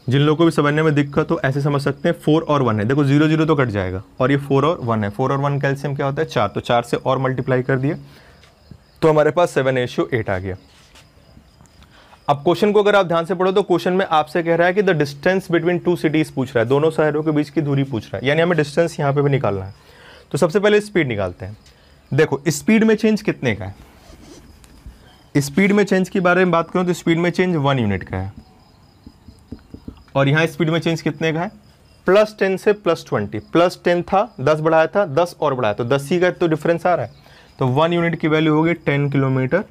जिन लोगों को भी समझने में दिक्कत हो ऐसे समझ सकते हैं, 4 और 1 है, देखो 0 0 तो कट जाएगा और ये 4 और 1 है, 4 और 1 कैल्शियम क्या होता है 4, तो 4 से और मल्टीप्लाई कर दिया तो हमारे पास 7/8 आ गया। अब क्वेश्चन को अगर आप ध्यान से पढ़ो तो क्वेश्चन में आपसे कह रहा है कि द डिस्टेंस बिटवीन 2 सिटीज पूछ रहा है, दोनों शहरों के बीच की दूरी पूछ रहा है, यानी हमें डिस्टेंस यहाँ पे भी निकालना है। तो सबसे पहले स्पीड निकालते हैं। देखो स्पीड में चेंज कितने का है, स्पीड में चेंज के बारे में बात करूं तो स्पीड में चेंज 1 यूनिट का है और यहाँ स्पीड में चेंज कितने का है +10 से +20, +10 था 10 बढ़ाया था 10 और बढ़ाया तो 10 ही का तो डिफरेंस आ रहा है, तो 1 यूनिट की वैल्यू होगी 10 किलोमीटर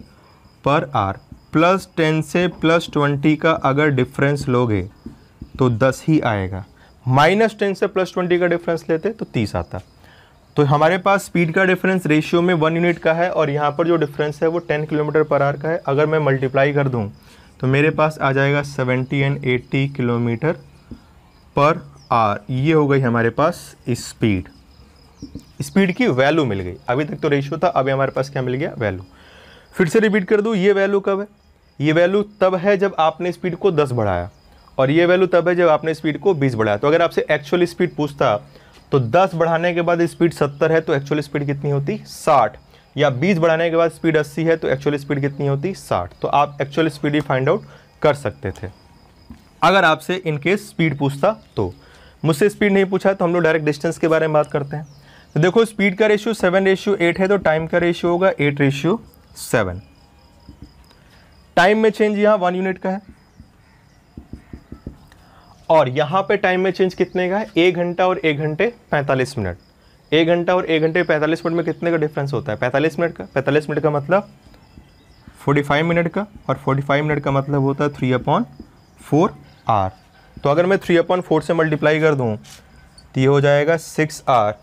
पर आवर। +10 से +20 का अगर डिफरेंस लोगे तो 10 ही आएगा, -10 से +20 का डिफरेंस लेते तो 30 आता। तो हमारे पास स्पीड का डिफरेंस रेशियो में 1 यूनिट का है और यहाँ पर जो डिफरेंस है वो 10 किलोमीटर पर आवर का है। अगर मैं मल्टीप्लाई कर दूँ तो मेरे पास आ जाएगा 70 और 80 किलोमीटर पर आवर। ये हो गई हमारे पास स्पीड, स्पीड की वैल्यू मिल गई। अभी तक तो रेशियो था, अभी हमारे पास क्या मिल गया वैल्यू। फिर से रिपीट कर दूँ, ये वैल्यू कब है, ये वैल्यू तब है जब आपने स्पीड को 10 बढ़ाया और ये वैल्यू तब है जब आपने स्पीड को 20 बढ़ाया। तो अगर आपसे एक्चुअल स्पीड पूछता तो 10 बढ़ाने के बाद स्पीड 70 है तो एक्चुअल स्पीड कितनी होती 60, या 20 बढ़ाने के बाद स्पीड 80 है तो एक्चुअल स्पीड कितनी होती 60। तो आप एक्चुअल स्पीड ही फाइंड आउट कर सकते थे अगर आपसे इनकेस स्पीड पूछता तो। मुझसे स्पीड नहीं पूछा तो हम लोग डायरेक्ट डिस्टेंस के बारे में बात करते हैं। तो देखो स्पीड का रेशियो 7/8 है तो टाइम का रेशियो होगा 8/7। टाइम में चेंज यहाँ 1 यूनिट का है और यहाँ पे टाइम में चेंज कितने का है 1 घंटा और 1 घंटे 45 मिनट। 1 घंटा और 1 घंटे 45 मिनट में कितने का डिफरेंस होता है 45 मिनट का। 45 मिनट का मतलब 45 मिनट का और 45 मिनट का मतलब होता है 3/4 आवर। तो अगर मैं 3/4 से मल्टीप्लाई कर दूँ तो ये हो जाएगा 6 आवर,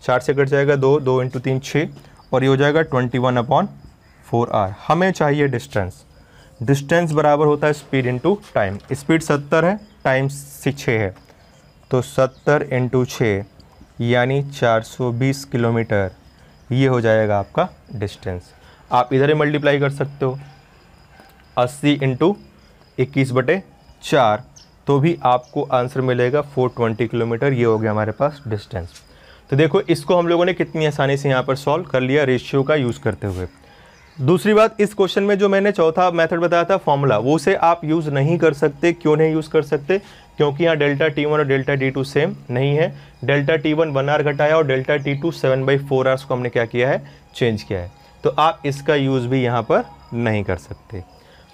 4 से कट जाएगा 2, 2 × 3 6 और ये हो जाएगा 21/4 आवर। हमें चाहिए डिस्टेंस, डिस्टेंस बराबर होता है स्पीड इंटू टाइम। स्पीड 70 है, टाइम 6 है, तो 70 × 6 यानी 420 किलोमीटर, ये हो जाएगा आपका डिस्टेंस। आप इधर ही मल्टीप्लाई कर सकते हो 80 × 21/4 तो भी आपको आंसर मिलेगा 420 किलोमीटर। ये हो गया हमारे पास डिस्टेंस। तो देखो इसको हम लोगों ने कितनी आसानी से यहाँ पर सॉल्व कर लिया रेशियो का यूज़ करते हुए। दूसरी बात, इस क्वेश्चन में जो मैंने चौथा मेथड बताया था फॉर्मूला, वो से आप यूज़ नहीं कर सकते। क्यों नहीं यूज़ कर सकते? क्योंकि यहाँ डेल्टा T1 और डेल्टा T2 सेम नहीं है। डेल्टा T1 1 आवर घटाया और डेल्टा T2 7/4 आवर्स को हमने क्या किया है चेंज किया है, तो आप इसका यूज़ भी यहाँ पर नहीं कर सकते।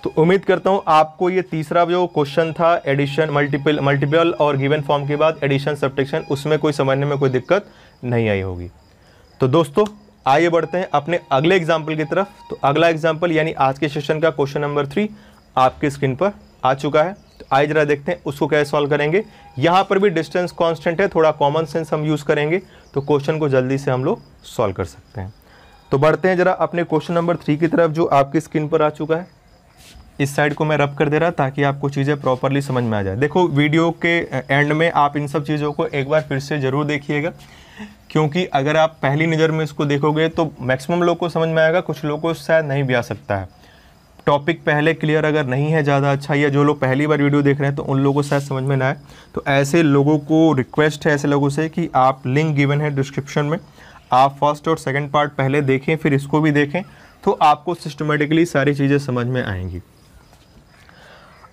तो उम्मीद करता हूँ आपको ये तीसरा जो क्वेश्चन था एडिशन मल्टीपल और गिवन फॉर्म के बाद एडिशन सब्ट्रैक्शन, उसमें कोई समझने में कोई दिक्कत नहीं आई होगी। तो दोस्तों आइए बढ़ते हैं अपने अगले एग्जाम्पल की तरफ। तो अगला एग्जाम्पल यानी आज के सेशन का क्वेश्चन नंबर 3 आपकी स्क्रीन पर आ चुका है। तो आइए जरा देखते हैं उसको कैसे सॉल्व करेंगे। यहाँ पर भी डिस्टेंस कांस्टेंट है, थोड़ा कॉमन सेंस हम यूज़ करेंगे तो क्वेश्चन को जल्दी से हम लोग सॉल्व कर सकते हैं। तो बढ़ते हैं जरा अपने क्वेश्चन नंबर 3 की तरफ जो आपकी स्क्रीन पर आ चुका है। इस साइड को मैं रब कर दे रहा ताकि आपको चीज़ें प्रॉपरली समझ में आ जाए। देखो वीडियो के एंड में आप इन सब चीज़ों को एक बार फिर से ज़रूर देखिएगा, क्योंकि अगर आप पहली नज़र में इसको देखोगे तो मैक्सिमम लोग को समझ में आएगा, कुछ लोगों को शायद नहीं भी आ सकता है। टॉपिक पहले क्लियर अगर नहीं है ज़्यादा अच्छा, या जो लोग पहली बार वीडियो देख रहे हैं तो उन लोगों को शायद समझ में ना आए। तो ऐसे लोगों को रिक्वेस्ट है ऐसे लोगों से कि आप लिंक गिवन है डिस्क्रिप्शन में, आप फर्स्ट और सेकंड पार्ट पहले देखें, फिर इसको भी देखें, तो आपको सिस्टमेटिकली सारी चीज़ें समझ में आएंगी।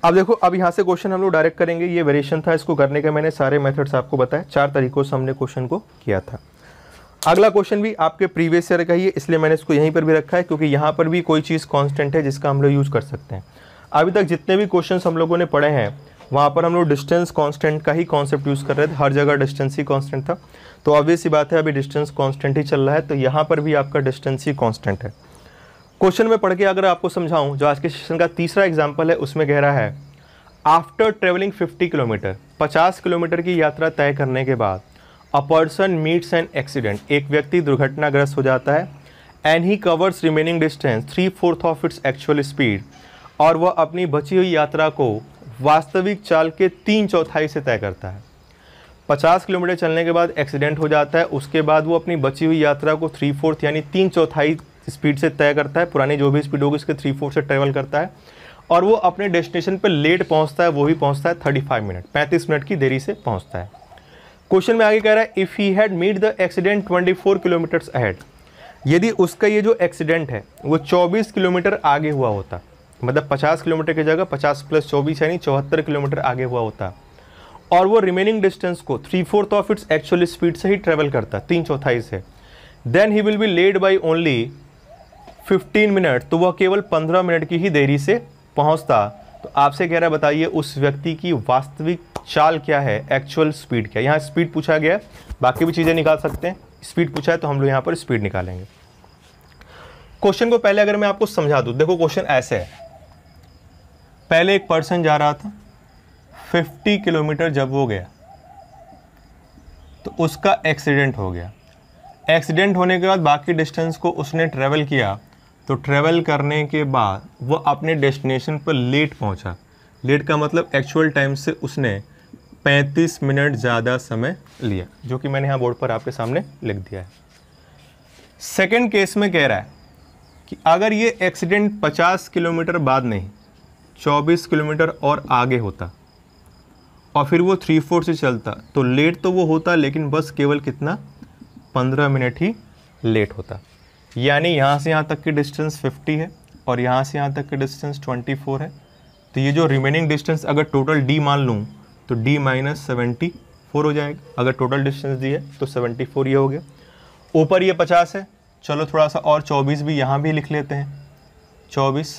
अब देखो, अब यहाँ से क्वेश्चन हम लोग डायरेक्ट करेंगे। ये वेरिएशन था, इसको करने के मैंने सारे मेथड्स आपको बताए, 4 तरीकों से हमने क्वेश्चन को किया था। अगला क्वेश्चन भी आपके प्रीवियस ईयर का ही है, इसलिए मैंने इसको यहीं पर भी रखा है, क्योंकि यहाँ पर भी कोई चीज़ कांस्टेंट है जिसका हम लोग यूज़ कर सकते हैं। अभी तक जितने भी क्वेश्चंस हम लोगों ने पढ़े हैं वहाँ पर हम लोग डिस्टेंस कांस्टेंट का ही कॉन्सेप्ट यूज़ कर रहे थे, हर जगह डिस्टेंस ही कांस्टेंट था। तो ऑब्वियस सी बात है, अभी डिस्टेंस कांस्टेंट ही चल रहा है, तो यहाँ पर भी आपका डिस्टेंस ही कांस्टेंट है। क्वेश्चन में पढ़ के अगर आपको समझाऊँ, जो आज के सेशन का तीसरा एग्जाम्पल है, उसमें कह रहा है आफ्टर ट्रेवलिंग 50 किलोमीटर, 50 किलोमीटर की यात्रा तय करने के बाद a person meets an accident, एक व्यक्ति दुर्घटनाग्रस्त हो जाता है, and he covers remaining distance 3/4 of its actual speed, और वह अपनी बची हुई यात्रा को वास्तविक चाल के 3/4 से तय करता है। 50 किलोमीटर चलने के बाद एक्सीडेंट हो जाता है, उसके बाद वो अपनी बची हुई यात्रा को 3/4 यानी 3/4 स्पीड से तय करता है, पुरानी जो भी स्पीड होगी उसके 3/4 से ट्रेवल करता है, और वो अपने डेस्टिनेशन पर लेट पहुंचता है, वो भी पहुंचता है 35 मिनट, 35 मिनट की देरी से पहुंचता है। क्वेश्चन में आगे कह रहा है if he had meet the accident 24 kilometres ahead, यदि उसका ये जो एक्सीडेंट है वो 24 किलोमीटर आगे हुआ होता, मतलब 50 किलोमीटर की जगह 50 + 24 यानी 74 किलोमीटर आगे हुआ होता, और वो रिमेनिंग डिस्टेंस को 3/4 ऑफ इट्स एक्चुअल स्पीड से ही ट्रेवल करता, 3/4 से, then he will be late by only 15 minute, तो वह केवल 15 मिनट की ही देरी से पहुंचता। तो आपसे कह रहा है बताइए उस व्यक्ति की वास्तविक चाल क्या है, एक्चुअल स्पीड क्या है। यहाँ स्पीड पूछा गया है, बाकी भी चीज़ें निकाल सकते हैं, स्पीड पूछा है तो हम लोग यहाँ पर स्पीड निकालेंगे। क्वेश्चन को पहले अगर मैं आपको समझा दूँ, देखो क्वेश्चन ऐसे है, पहले एक पर्सन जा रहा था 50 किलोमीटर, जब वो गया तो उसका एक्सीडेंट हो गया। एक्सीडेंट होने के बाद बाकी डिस्टेंस को उसने ट्रेवल किया, तो ट्रेवल करने के बाद वो अपने डेस्टिनेशन पर लेट पहुंचा। लेट का मतलब एक्चुअल टाइम से उसने 35 मिनट ज़्यादा समय लिया, जो कि मैंने यहाँ बोर्ड पर आपके सामने लिख दिया है। सेकंड केस में कह रहा है कि अगर ये एक्सीडेंट 50 किलोमीटर बाद नहीं 24 किलोमीटर और आगे होता और फिर वो 3/4 से चलता, तो लेट तो वो होता, लेकिन बस केवल कितना 15 मिनट ही लेट होता। यानी यहाँ से यहाँ तक की डिस्टेंस 50 है और यहाँ से यहाँ तक की डिस्टेंस 24 है, तो ये जो रिमेनिंग डिस्टेंस अगर टोटल d मान लूँ तो d - 74 हो जाएगा। अगर टोटल डिस्टेंस दी है तो 74 ये हो गया। ऊपर ये 50 है, चलो थोड़ा सा और 24 भी यहाँ भी लिख लेते हैं, 24,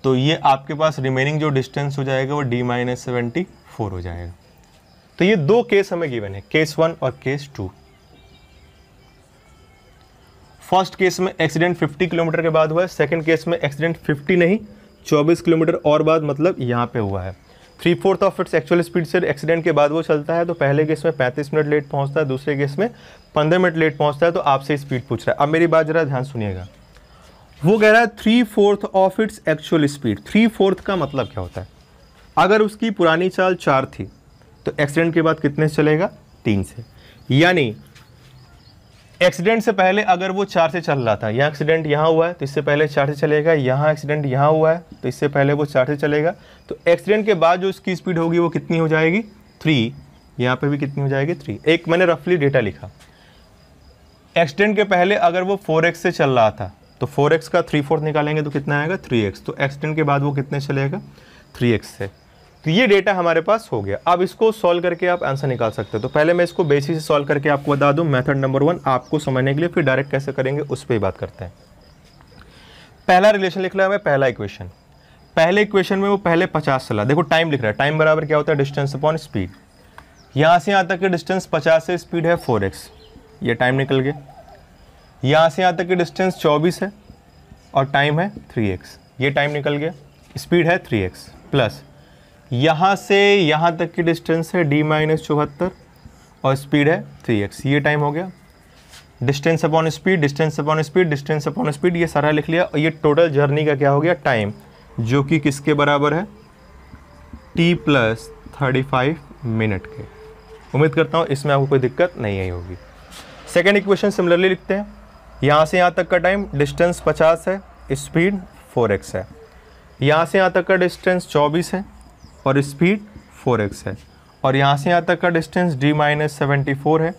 तो ये आपके पास रिमेनिंग जो डिस्टेंस हो जाएगा वो d - 74 हो जाएगा। तो ये 2 केस हमें गिवन है, केस 1 और केस 2। फर्स्ट केस में एक्सीडेंट 50 किलोमीटर के बाद हुआ है, सेकंड केस में एक्सीडेंट 50 नहीं 24 किलोमीटर और बाद, मतलब यहाँ पे हुआ है। 3/4 ऑफ इट्स एक्चुअल स्पीड से एक्सीडेंट के बाद वो चलता है, तो पहले केस में 35 मिनट लेट पहुँचता है, दूसरे केस में 15 मिनट लेट पहुँचता है। तो आपसे स्पीड पूछ रहा है। अब मेरी बात जरा ध्यान सुनिएगा, वो कह रहा है 3/4 ऑफ इट्स एक्चुअल स्पीड। 3/4 का मतलब क्या होता है, अगर उसकी पुरानी चाल 4 थी तो एक्सीडेंट के बाद कितने से चलेगा, 3 से। यानी एक्सीडेंट से पहले अगर वो 4 से चल रहा था, यहाँ एक्सीडेंट यहाँ हुआ है तो इससे पहले 4 से चलेगा, यहाँ एक्सीडेंट यहाँ हुआ है तो इससे पहले वो 4 से चलेगा, तो एक्सीडेंट के बाद जो उसकी स्पीड होगी वो कितनी हो जाएगी, 3। यहाँ पे भी कितनी हो जाएगी, 3। एक मैंने रफली डेटा लिखा, एक्सीडेंट के पहले अगर वो 4x से चल रहा था तो 4x का 3/4 निकालेंगे तो कितना आएगा, 3x। तो एक्सीडेंट के बाद वो कितने चलेगा, 3x से। तो ये डेटा हमारे पास हो गया। अब इसको सॉल्व करके आप आंसर निकाल सकते हो। तो पहले मैं इसको बेसिक से सॉल्व करके आपको बता दूं, मेथड नंबर 1 आपको समझने के लिए, फिर डायरेक्ट कैसे करेंगे उस पर ही बात करते हैं। पहला रिलेशन लिख रहा है मैं, पहला इक्वेशन। पहले इक्वेशन में वो पहले 50 चला, देखो टाइम लिख रहा है, टाइम बराबर क्या होता है, डिस्टेंस अपॉन स्पीड। यहाँ से यहाँ तक की डिस्टेंस 50 है, स्पीड है 4x, ये टाइम निकल गया। यहाँ से यहाँ तक की डिस्टेंस 24 है और टाइम है 3x, ये टाइम निकल गया, स्पीड है 3x, प्लस यहाँ से यहाँ तक की डिस्टेंस है d - 74 और स्पीड है 3x, ये टाइम हो गया। Distance upon speed, distance upon speed, distance upon speed, ये सारा लिख लिया। और ये टोटल जर्नी का क्या हो गया, टाइम, जो कि किसके बराबर है, t + 35 मिनट के। उम्मीद करता हूँ इसमें आपको कोई दिक्कत नहीं आई होगी। सेकेंड इक्वेशन सिमिलरली लिखते हैं, यहाँ से यहाँ तक का टाइम, डिस्टेंस 50 है, स्पीड 4x है। यहाँ से यहाँ तक का डिस्टेंस 24 है और स्पीड 4x है। और यहाँ से यहाँ तक का डिस्टेंस d - 74 है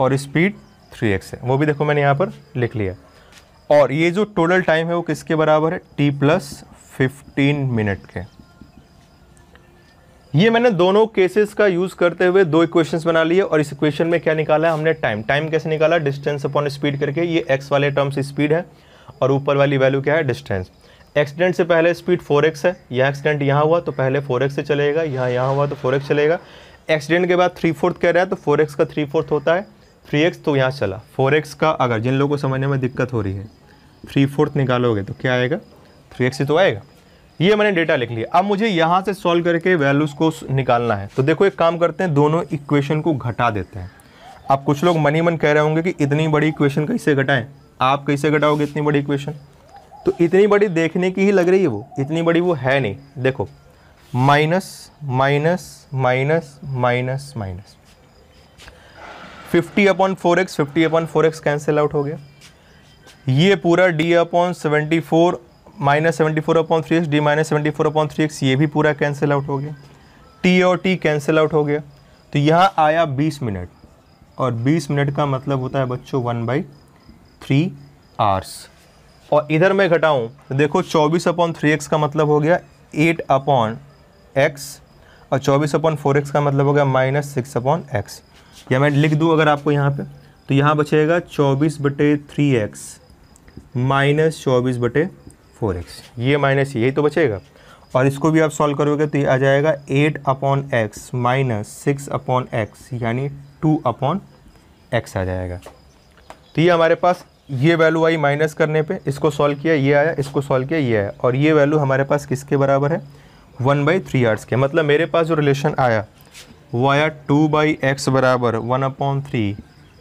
और स्पीड 3x है, वो भी देखो मैंने यहाँ पर लिख लिया। और ये जो टोटल टाइम है वो किसके बराबर है, t+15 मिनट के। ये मैंने दोनों केसेस का यूज करते हुए दो इक्वेशंस बना लिए और इस इक्वेशन में क्या निकाला है हमने, टाइम कैसे निकाला, डिस्टेंस अपॉन स्पीड करके। ये x वाले टर्म्स स्पीड है और ऊपर वाली वैल्यू क्या है, डिस्टेंस। एक्सीडेंट से पहले स्पीड 4x है, यह एक्सीडेंट यहाँ हुआ तो पहले 4x से चलेगा, यहाँ हुआ तो 4x चलेगा। एक्सीडेंट के बाद 3/4 कह रहा है तो 4x का 3/4 होता है 3x, तो यहाँ चला 4x का। अगर जिन लोगों को समझने में दिक्कत हो रही है 3/4 निकालोगे तो क्या आएगा, 3x ही तो आएगा। ये मैंने डेटा लिख लिया। अब मुझे यहाँ से सॉल्व करके वैल्यूज़ को निकालना है। तो देखो एक काम करते हैं, दोनों इक्वेशन को घटा देते हैं। अब कुछ लोग मन ही मन कह रहे होंगे कि इतनी बड़ी इक्वेशन कैसे घटाएं, आप कैसे घटाओगे इतनी बड़ी इक्वेशन। तो इतनी बड़ी देखने की ही लग रही है, वो इतनी बड़ी वो है नहीं। देखो minus minus minus minus minus 50/4x, 50/4x cancel out हो गया। ये पूरा d/74 -74/3x, d -74/3x, ये भी पूरा कैंसिल आउट हो गया। t और t कैंसिल आउट हो गया। तो यहाँ आया 20 मिनट, और 20 मिनट का मतलब होता है बच्चों 1/3 आवर्स। और इधर मैं घटाऊं तो देखो 24/3x का मतलब हो गया 8/x, और 24/4x का मतलब हो गया -6/x। या मैं लिख दूं अगर आपको यहाँ पे, तो यहाँ बचेगा 24/3x -24/4x, ये माइनस यही तो बचेगा। और इसको भी आप सॉल्व करोगे तो ये आ जाएगा 8/x -6/x, यानी 2/x आ जाएगा। तो ये हमारे पास ये वैल्यू आई माइनस करने पे, इसको सॉल्व किया ये आया, इसको सॉल्व किया ये आया, और ये वैल्यू हमारे पास किसके बराबर है, 1/3 आवर्स के। मतलब मेरे पास जो रिलेशन आया वो आया 2/x बराबर 1/3,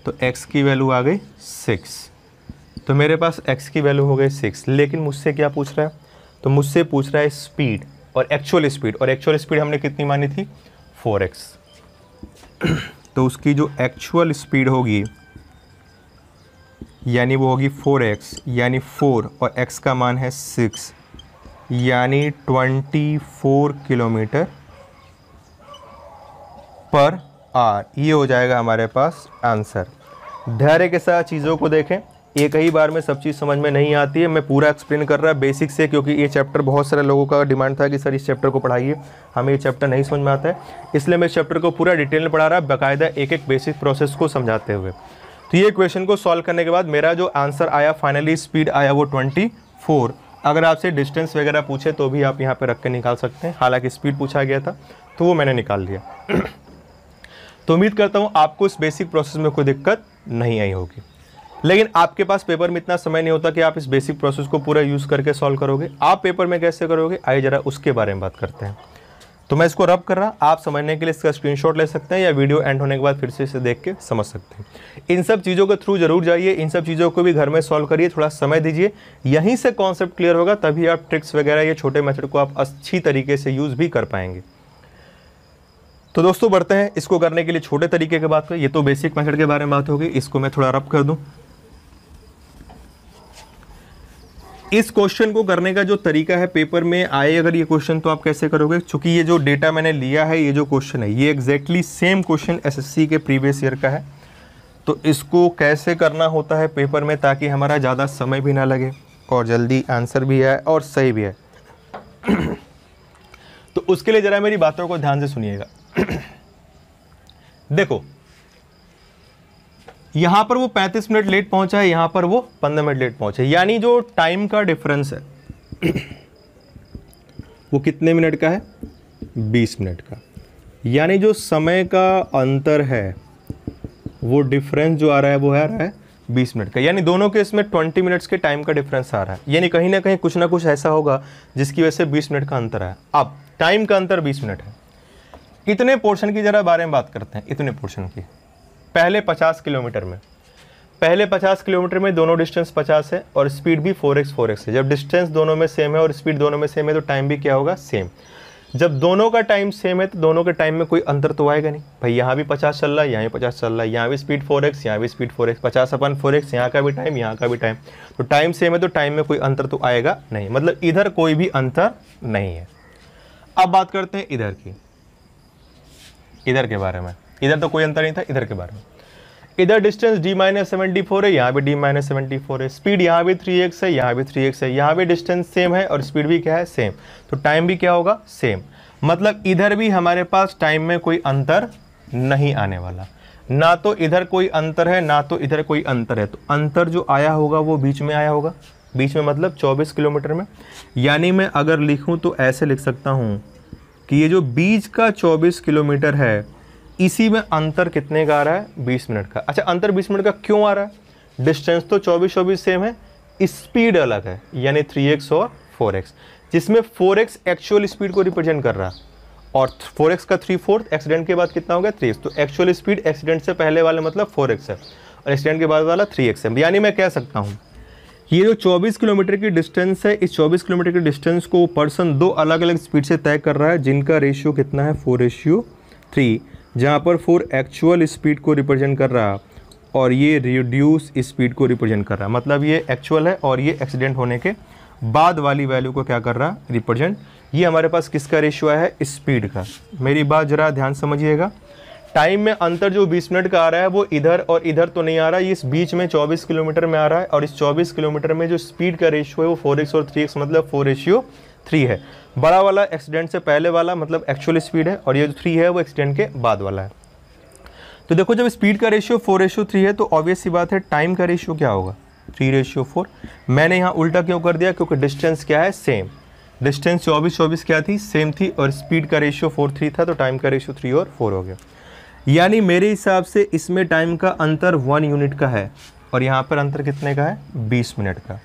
तो x की वैल्यू आ गई 6। तो मेरे पास x की वैल्यू हो गई 6। लेकिन मुझसे क्या पूछ रहा है, तो मुझसे पूछ रहा है स्पीड और एक्चुअल स्पीड। और एक्चुअल स्पीड हमने कितनी मानी थी, 4x। तो उसकी जो एक्चुअल स्पीड होगी यानी वो होगी 4x, यानी 4 और x का मान है 6, यानी 24 किलोमीटर पर आवर। ये हो जाएगा हमारे पास आंसर। धैर्य के साथ चीज़ों को देखें, एक ही बार में सब चीज़ समझ में नहीं आती है। मैं पूरा एक्सप्लेन कर रहा बेसिक से, क्योंकि ये चैप्टर बहुत सारे लोगों का डिमांड था कि सर इस चैप्टर को पढ़ाइए, हमें ये चैप्टर नहीं समझ में आता है, इसलिए मैं इस चैप्टर को पूरा डिटेल में पढ़ा रहा, बाकायदा एक एक बेसिक प्रोसेस को समझाते हुए। तो ये क्वेश्चन को सॉल्व करने के बाद मेरा जो आंसर आया फाइनली, स्पीड आया वो 24। अगर आपसे डिस्टेंस वगैरह पूछे तो भी आप यहाँ पे रख के निकाल सकते हैं, हालांकि स्पीड पूछा गया था तो वो मैंने निकाल दिया। तो उम्मीद करता हूँ आपको इस बेसिक प्रोसेस में कोई दिक्कत नहीं आई होगी। लेकिन आपके पास पेपर में इतना समय नहीं होता कि आप इस बेसिक प्रोसेस को पूरा यूज़ करके सॉल्व करोगे। आप पेपर में कैसे करोगे, आइए ज़रा उसके बारे में बात करते हैं। तो मैं इसको रब कर रहा, आप समझने के लिए इसका स्क्रीनशॉट ले सकते हैं या वीडियो एंड होने के बाद फिर से इसे देख के समझ सकते हैं। इन सब चीज़ों के थ्रू जरूर जाइए, इन सब चीज़ों को भी घर में सॉल्व करिए, थोड़ा समय दीजिए, यहीं से कॉन्सेप्ट क्लियर होगा, तभी आप ट्रिक्स वगैरह ये छोटे मेथड को आप अच्छी तरीके से यूज़ भी कर पाएंगे। तो दोस्तों बढ़ते हैं, इसको करने के लिए छोटे तरीके की बात करें। ये तो बेसिक मेथड के बारे में बात होगी, इसको मैं थोड़ा रब कर दूं। इस क्वेश्चन को करने का जो तरीका है, पेपर में आए अगर ये क्वेश्चन तो आप कैसे करोगे, क्योंकि ये जो डेटा मैंने लिया है, ये जो क्वेश्चन है ये एग्जैक्टली सेम क्वेश्चन एसएससी के प्रीवियस ईयर का है। तो इसको कैसे करना होता है पेपर में, ताकि हमारा ज़्यादा समय भी ना लगे और जल्दी आंसर भी आए और सही भी है। तो उसके लिए ज़रा मेरी बातों को ध्यान से सुनिएगा। देखो यहां पर वो 35 मिनट लेट पहुंचा है, यहां पर वो 15 मिनट लेट पहुंचा है, यानी जो टाइम का डिफरेंस है वो कितने मिनट का है, 20 मिनट का। यानी जो समय का अंतर है वो डिफरेंस जो आ रहा है वो आ रहा है 20 मिनट का। यानी दोनों केस में 20 मिनट्स के टाइम का डिफरेंस आ रहा है, यानी कहीं ना कहीं कुछ ना कुछ ऐसा होगा जिसकी वजह से 20 मिनट का अंतर है। अब टाइम का अंतर 20 मिनट है। इतने पोर्शन की जरा बारे में बात करते हैं, इतने पोर्शन की। पहले 50 किलोमीटर में, पहले 50 किलोमीटर में दोनों डिस्टेंस 50 है और स्पीड भी 4x है। जब डिस्टेंस दोनों में सेम है और स्पीड दोनों में सेम है तो टाइम भी क्या होगा, सेम। जब दोनों का टाइम सेम है तो दोनों के टाइम में कोई अंतर तो आएगा नहीं भाई, यहाँ भी 50 चल रहा है, यहाँ भी 50 चल रहा है, यहाँ भी स्पीड 4x, यहाँ भी स्पीड 4x, 50/4x, यहाँ का भी टाइम, यहाँ का भी टाइम, तो टाइम सेम है तो टाइम में कोई अंतर तो आएगा नहीं, मतलब इधर कोई भी अंतर नहीं है। अब बात करते हैं इधर की, इधर के बारे में। इधर तो कोई अंतर नहीं था, इधर के बारे में। इधर डिस्टेंस d-74 है, यहाँ भी d-74 है, स्पीड यहाँ भी 3x है, यहाँ भी 3x है, यहाँ भी डिस्टेंस सेम है और स्पीड भी क्या है, सेम, तो टाइम भी क्या होगा, सेम। मतलब इधर भी हमारे पास टाइम में कोई अंतर नहीं आने वाला, ना तो इधर कोई अंतर है ना तो इधर कोई अंतर है, तो अंतर जो आया होगा वो बीच में आया होगा, बीच में मतलब 24 किलोमीटर में। यानी मैं अगर लिखूं तो ऐसे लिख सकता हूं कि ये जो बीच का 24 किलोमीटर है इसी में अंतर कितने का आ रहा है, 20 मिनट का। अच्छा, अंतर 20 मिनट का क्यों आ रहा है, डिस्टेंस तो 24 सेम है, स्पीड अलग है, यानी 3x और 4x, जिसमें 4x एक्चुअल स्पीड को रिप्रेजेंट कर रहा है और 4x का 3/4 एक्सीडेंट के बाद कितना हो गया, 3x। तो एक्चुअल स्पीड एक्सीडेंट से पहले वाले मतलब 4x है और एक्सीडेंट के बाद वाला 3x है। यानी मैं कह सकता हूँ ये जो 24 किलोमीटर की डिस्टेंस है, इस 24 किलोमीटर की डिस्टेंस को पर्सन दो अलग अलग स्पीड से तय कर रहा है, जिनका रेशियो कितना है, 4:3, जहाँ पर 4 एक्चुअल स्पीड को रिप्रेजेंट कर रहा है और ये रिड्यूस स्पीड को रिप्रेजेंट कर रहा है। मतलब ये एक्चुअल है और ये एक्सीडेंट होने के बाद वाली वैल्यू को क्या कर रहा है, रिप्रेजेंट। ये हमारे पास किसका रेशियो है, स्पीड का। मेरी बात जरा ध्यान समझिएगा, टाइम में अंतर जो 20 मिनट का आ रहा है वो इधर और इधर तो नहीं आ रहा है, इस बीच में 24 किलोमीटर में आ रहा है और इस 24 किलोमीटर में जो स्पीड का रेशियो है वो 4x और 3x मतलब 4:3 है। बड़ा वाला एक्सीडेंट से पहले वाला मतलब एक्चुअल स्पीड है और ये जो 3 है वो एक्सीडेंट के बाद वाला है। तो देखो जब स्पीड का रेशियो 4:3 है तो ऑब्वियस सी बात है टाइम का रेशियो क्या होगा, 3:4। मैंने यहाँ उल्टा क्यों कर दिया, क्योंकि डिस्टेंस क्या है, सेम। डिस्टेंस 24 क्या थी, सेम थी और स्पीड का रेशियो 4:3 था, तो टाइम का रेशियो 3 और 4 हो गया। यानी मेरे हिसाब से इसमें टाइम का अंतर 1 यूनिट का है और यहाँ पर अंतर कितने का है, 20 मिनट का।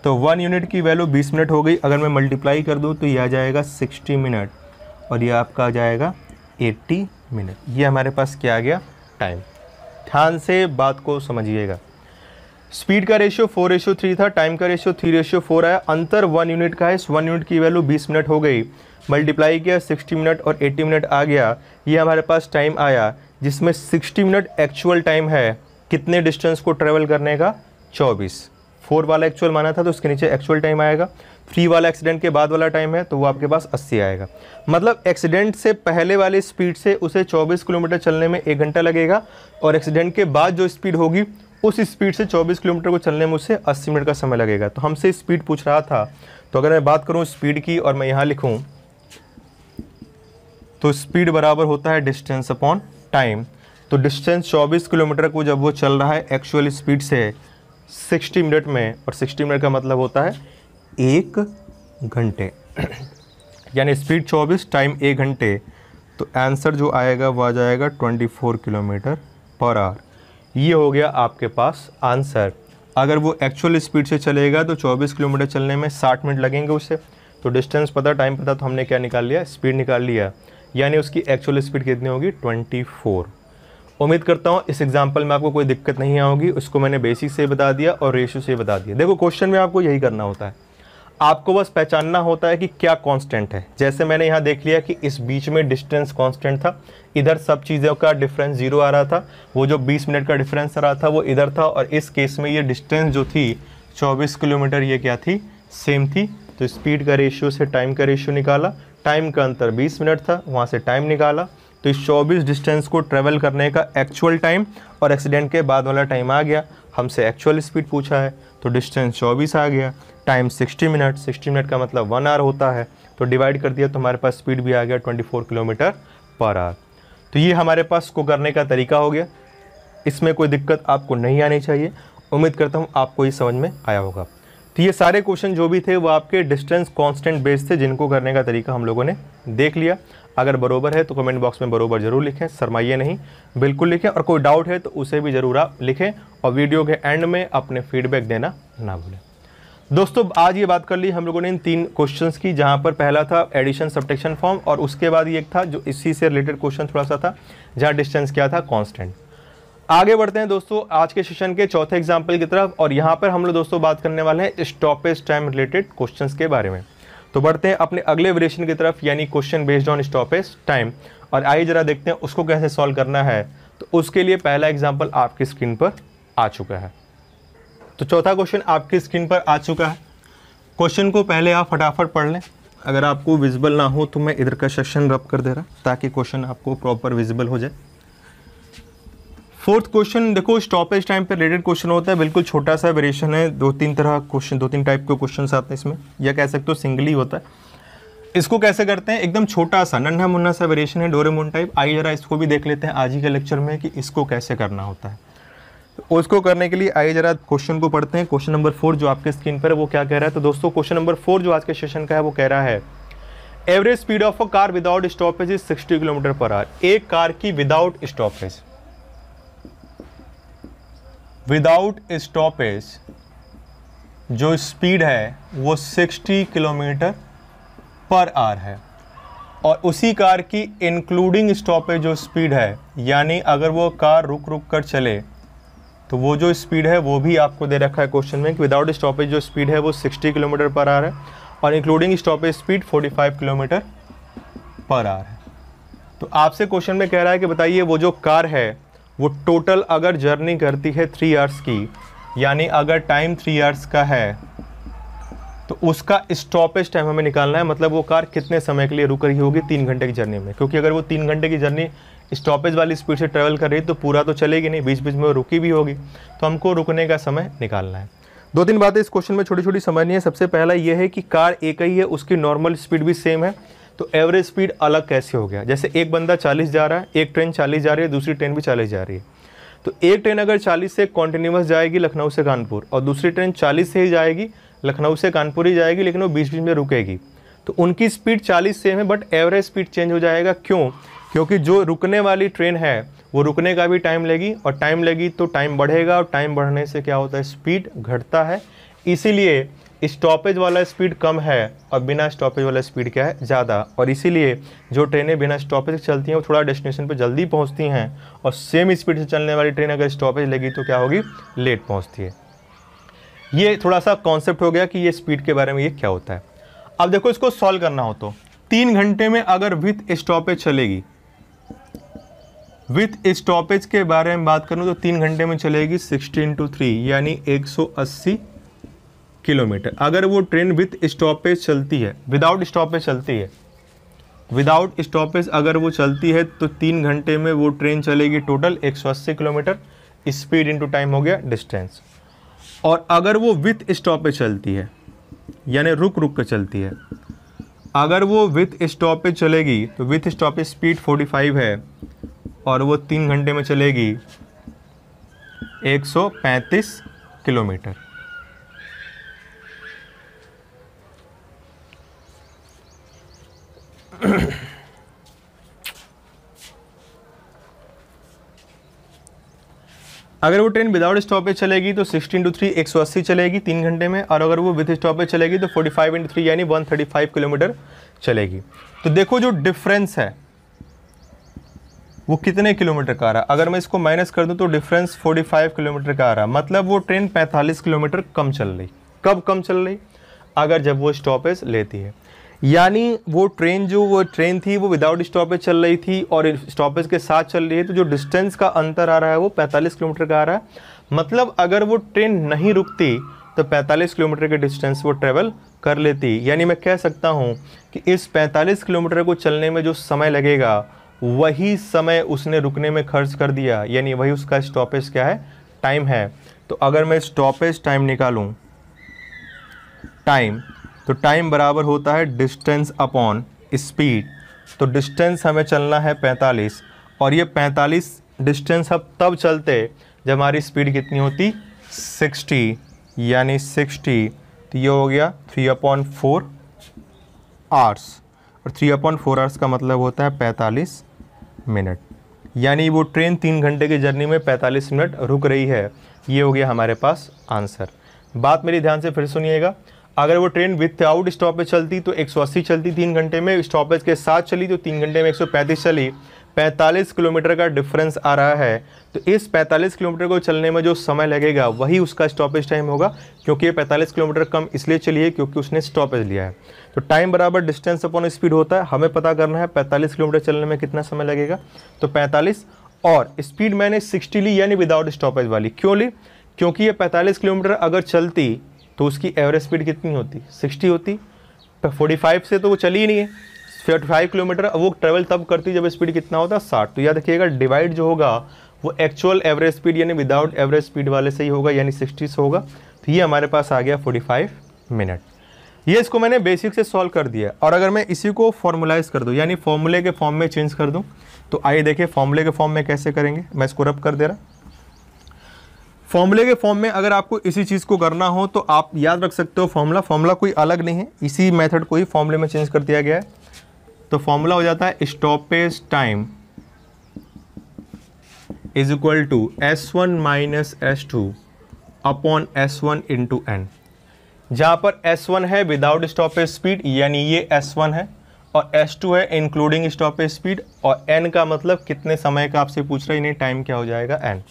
तो 1 यूनिट की वैल्यू 20 मिनट हो गई। अगर मैं मल्टीप्लाई कर दूँ तो ये आ जाएगा 60 मिनट और ये आपका आ जाएगा 80 मिनट। ये हमारे पास क्या आ गया, टाइम। ध्यान से बात को समझिएगा, स्पीड का रेशियो 4:3 था, टाइम का रेशियो 3:4 आया, अंतर 1 यूनिट का है। इस 1 यूनिट की वैल्यू 20 मिनट हो गई, मल्टीप्लाई किया 60 मिनट और 80 मिनट आ गया। ये हमारे पास टाइम आया जिसमें 60 मिनट एक्चुअल टाइम है कितने डिस्टेंस को ट्रेवल करने का, 24। 4 वाला एक्चुअल माना था तो उसके नीचे एक्चुअल टाइम आएगा। 3 वाला एक्सीडेंट के बाद वाला टाइम है तो वो आपके पास 80 आएगा। मतलब एक्सीडेंट से पहले वाले स्पीड से उसे 24 किलोमीटर चलने में 1 घंटा लगेगा और एक्सीडेंट के बाद जो स्पीड होगी उस स्पीड से 24 किलोमीटर को चलने में उसे 80 मिनट का समय लगेगा। तो हमसे स्पीड पूछ रहा था, तो अगर मैं बात करूं स्पीड की और मैं यहाँ लिखूं तो स्पीड बराबर होता है डिस्टेंस अपॉन टाइम। तो डिस्टेंस 24 किलोमीटर को जब वो चल रहा है एक्चुअल स्पीड से 60 मिनट में, और 60 मिनट का मतलब होता है 1 घंटे यानी स्पीड 24, टाइम 1 घंटे। तो आंसर जो आएगा वो आ जाएगा 24 किलोमीटर पर आवर। ये हो गया आपके पास आंसर। अगर वो एक्चुअल स्पीड से चलेगा तो 24 किलोमीटर चलने में 60 मिनट लगेंगे उससे। तो डिस्टेंस पता, टाइम पता, तो हमने क्या निकाल लिया, स्पीड निकाल लिया। यानी उसकी एक्चुअल स्पीड कितनी होगी, 24। उम्मीद करता हूँ इस एग्जाम्पल में आपको कोई दिक्कत नहीं आओगी। उसको मैंने बेसिक से बता दिया और रेशियो से बता दिया। देखो क्वेश्चन में आपको यही करना होता है, आपको बस पहचानना होता है कि क्या कांस्टेंट है। जैसे मैंने यहाँ देख लिया कि इस बीच में डिस्टेंस कांस्टेंट था, इधर सब चीज़ों का डिफरेंस 0 आ रहा था, वो जो 20 मिनट का डिफरेंस आ रहा था वो इधर था, और इस केस में ये डिस्टेंस जो थी 24 किलोमीटर ये क्या थी, सेम थी। तो स्पीड का रेशियो से टाइम का रेशियो निकाला, टाइम का अंतर 20 मिनट था, वहाँ से टाइम निकाला। तो इस 24 डिस्टेंस को ट्रेवल करने का एक्चुअल टाइम और एक्सीडेंट के बाद वाला टाइम आ गया। हमसे एक्चुअल स्पीड पूछा है तो डिस्टेंस 24 आ गया, टाइम 60 मिनट, 60 मिनट का मतलब 1 आवर होता है। तो डिवाइड कर दिया तो हमारे पास स्पीड भी आ गया 24 किलोमीटर पर आवर। तो ये हमारे पास को करने का तरीका हो गया। इसमें कोई दिक्कत आपको नहीं आनी चाहिए। उम्मीद करता हूँ आपको ये समझ में आया होगा। तो ये सारे क्वेश्चन जो भी थे वो आपके डिस्टेंस कांस्टेंट बेस थे, जिनको करने का तरीका हम लोगों ने देख लिया। अगर बरोबर है तो कमेंट बॉक्स में बरोबर जरूर लिखें, शर्माइए नहीं, बिल्कुल लिखें। और कोई डाउट है तो उसे भी ज़रूर आप लिखें और वीडियो के एंड में अपने फीडबैक देना ना भूलें। दोस्तों आज ये बात कर ली हम लोगों ने इन 3 क्वेश्चंस की, जहाँ पर पहला था एडिशन सब्ट्रैक्शन फॉर्म और उसके बाद ये एक था जो इसी से रिलेटेड क्वेश्चन थोड़ा सा था, जहाँ डिस्टेंस क्या था, कांस्टेंट। आगे बढ़ते हैं दोस्तों आज के सेशन के चौथे एग्जाम्पल की तरफ, और यहाँ पर हम लोग दोस्तों बात करने वाले हैं स्टॉपेज टाइम रिलेटेड क्वेश्चंस के बारे में। तो बढ़ते हैं अपने अगले वेरिएशन की तरफ, यानी question based on stoppage time. और आइए जरा देखते हैं उसको कैसे सॉल्व करना है। तो उसके लिए पहला एग्जाम्पल आपकी स्क्रीन पर आ चुका है। तो चौथा क्वेश्चन आपकी स्क्रीन पर आ चुका है। क्वेश्चन को पहले आप फटाफट पढ़ लें। अगर आपको विजिबल ना हो तो मैं इधर का सेक्शन रब कर दे रहा ताकि क्वेश्चन आपको प्रॉपर विजिबल हो जाए। फोर्थ क्वेश्चन देखो, स्टॉपेज टाइम पे रिलेटेड क्वेश्चन होता है, बिल्कुल छोटा सा वेरिएशन है, दो तीन टाइप के क्वेश्चन आते हैं इसमें, या कह सकते हो सिंगल ही होता है। इसको कैसे करते हैं, एकदम छोटा सा नन्हा मुन्ना सा वेरिएशन है, डोरेमोन टाइप। आइए जरा इसको भी देख लेते हैं आज ही के लेक्चर में कि इसको कैसे करना होता है। तो उसको करने के लिए आइए जरा क्वेश्चन को पढ़ते हैं। क्वेश्चन नंबर 4 जो आपके स्क्रीन पर है वो क्या कह रहा है। तो दोस्तों क्वेश्चन नंबर 4 जो आज के सेशन का है वो कह रहा है average speed of a car without stoppage is 60 kilometre per hour. एक कार की विदाउट स्टॉपेज जो स्पीड है वो 60 किलोमीटर पर आवर है, और उसी कार की इंक्लूडिंग स्टॉपेज जो स्पीड है, यानी अगर वो कार रुक कर चले तो वो जो स्पीड है वो भी आपको दे रखा है क्वेश्चन में कि विदाउट स्टॉपेज जो स्पीड है वो 60 किलोमीटर पर आवर है, और including stoppage speed 45 kilometre per hour है। तो आपसे क्वेश्चन में कह रहा है कि बताइए वो जो कार है वो टोटल अगर जर्नी करती है 3 आवर्स की, यानी अगर टाइम 3 आवर्स का है, तो उसका स्टॉपेज टाइम हमें निकालना है। मतलब वो कार कितने समय के लिए रुक रही होगी 3 घंटे की जर्नी में, क्योंकि अगर वो 3 घंटे की जर्नी स्टॉपेज वाली स्पीड से ट्रेवल कर रही है तो पूरा तो चलेगी नहीं, बीच बीच में वो रुकी भी होगी, तो हमको रुकने का समय निकालना है। 2-3 बातें इस क्वेश्चन में छोटी छोटी समझनी है। सबसे पहला ये है कि कार एक ही है, उसकी नॉर्मल स्पीड भी सेम है, तो एवरेज स्पीड अलग कैसे हो गया। जैसे एक बंदा 40 जा रहा है, एक ट्रेन 40 जा रही है, दूसरी ट्रेन भी 40 जा रही है, तो एक ट्रेन अगर 40 से कॉन्टिन्यूस जाएगी लखनऊ से कानपुर, और दूसरी ट्रेन 40 से ही जाएगी, लखनऊ से कानपुर ही जाएगी, लेकिन वो बीच बीच में रुकेगी, तो उनकी स्पीड 40 सेम है, बट एवरेज स्पीड चेंज हो जाएगा। क्यों? क्योंकि जो रुकने वाली ट्रेन है वो रुकने का भी टाइम लेगी, और टाइम लेगी तो टाइम बढ़ेगा, और टाइम बढ़ने से क्या होता है, स्पीड घटता है। इसीलिए स्टॉपेज वाला स्पीड कम है और बिना स्टॉपेज वाला स्पीड क्या है, ज़्यादा। और इसीलिए जो ट्रेनें बिना स्टॉपेज चलती हैं वो थोड़ा डेस्टिनेशन पर जल्दी पहुंचती हैं, और सेम स्पीड से चलने वाली ट्रेन अगर स्टॉपेज लेगी तो क्या होगी, लेट पहुंचती है। ये थोड़ा सा कॉन्सेप्ट हो गया कि ये स्पीड के बारे में ये क्या होता है। अब देखो इसको सॉल्व करना हो तो 3 घंटे में अगर विथ स्टॉपेज चलेगी, विथ स्टॉपेज के बारे में बात करूं तो 3 घंटे में चलेगी 16 × 3 यानी 180 किलोमीटर। अगर वो ट्रेन विथ स्टॉपेज चलती है, विदाउट स्टॉपेज चलती है, विदाउट स्टॉपेज अगर वो चलती है तो 3 घंटे में वो ट्रेन चलेगी total 180 kilometre. Speed into time हो गया डिस्टेंस। और अगर वो विथ स्टॉपेज चलती है, यानी रुक कर चलती है, अगर वो विथ स्टॉपेज चलेगी तो विथ स्टॉपेज स्पीड 45 है, और वो 3 घंटे में चलेगी 135 किलोमीटर। अगर वो ट्रेन विदाउट स्टॉपेज चलेगी तो 16 × 3 180 चलेगी 3 घंटे में, और अगर वो विद स्टॉपेज चलेगी तो 45 × 3 यानी 135 किलोमीटर चलेगी। तो देखो जो डिफरेंस है वो कितने किलोमीटर का आ रहा है। अगर मैं इसको माइनस कर दूं तो डिफरेंस 45 किलोमीटर का आ रहा है। मतलब वो ट्रेन 45 किलोमीटर कम चल रही। कब कम चल रही? अगर जब वो स्टॉपेज लेती है, यानी वो ट्रेन थी वो विदाउट स्टॉपेज चल रही थी और स्टॉपेज के साथ चल रही है, तो जो डिस्टेंस का अंतर आ रहा है वो 45 किलोमीटर का आ रहा है। मतलब अगर वो ट्रेन नहीं रुकती तो 45 किलोमीटर के डिस्टेंस वो ट्रेवल कर लेती। यानी मैं कह सकता हूँ कि इस 45 किलोमीटर को चलने में जो समय लगेगा वही समय उसने रुकने में खर्च कर दिया, यानी वही उसका स्टॉपेज क्या है, टाइम है। तो अगर मैं स्टॉपेज टाइम निकालूं, टाइम, तो टाइम बराबर होता है डिस्टेंस अपॉन स्पीड। तो डिस्टेंस हमें चलना है 45, और ये 45 डिस्टेंस अब तब चलते जब हमारी स्पीड कितनी होती, 60, यानी 60, तो ये हो गया 3/4 आवर्स, और 3/4 आवर्स का मतलब होता है 45 मिनट। यानी वो ट्रेन 3 घंटे की जर्नी में 45 मिनट रुक रही है। ये हो गया हमारे पास आंसर। बात मेरी ध्यान से फिर सुनिएगा। अगर वो ट्रेन विदाउट स्टॉपेज चलती तो 180 चलती 3 घंटे में, स्टॉपेज के साथ चली तो 3 घंटे में 135 चली। 45 किलोमीटर का डिफरेंस आ रहा है, तो इस 45 किलोमीटर को चलने में जो समय लगेगा वही उसका स्टॉपेज टाइम होगा, क्योंकि ये 45 किलोमीटर कम इसलिए चली है क्योंकि उसने स्टॉपेज लिया है। तो टाइम बराबर डिस्टेंस अपॉन स्पीड होता है। हमें पता करना है 45 किलोमीटर चलने में कितना समय लगेगा, तो 45, और स्पीड मैंने 60 ली यानी विदाउट स्टॉपेज वाली। क्यों ली? क्योंकि ये 45 किलोमीटर अगर चलती तो उसकी एवरेज स्पीड कितनी होती, 60 होती। 45 से तो वो चली ही नहीं है, 45 किलोमीटर वो ट्रेवल तब करती जब स्पीड कितना होता है, 60। तो याद रखिएगा डिवाइड जो होगा वो एक्चुअल एवरेज स्पीड यानी विदाउट एवरेज स्पीड वाले से ही होगा, यानी 60 से होगा। तो ये हमारे पास आ गया 45 मिनट। ये इसको मैंने बेसिक से सॉल्व कर दिया। और अगर मैं इसी को फॉर्मुलाइज कर दूँ यानी फॉर्मूले के फॉर्म में चेंज कर दूँ, तो आइए देखिए फॉर्मूले के फॉर्म में कैसे करेंगे। मैं इसको रब कर दे रहा। फॉर्मूले के फॉर्म में अगर आपको इसी चीज़ को करना हो तो आप याद रख सकते हो फॉर्मूला कोई अलग नहीं है, इसी मेथड को ही फॉर्मूले में चेंज कर दिया गया है। तो फॉर्मूला हो जाता है stoppage time is equal to S1 minus S2 upon S1 into n, जहाँ पर S1 है विदाउट स्टॉपेज स्पीड यानी ये S1 है, और S2 है इंक्लूडिंग स्टॉपेज स्पीड, और n का मतलब कितने समय का आपसे पूछ रहा है, यानी टाइम क्या हो जाएगा n।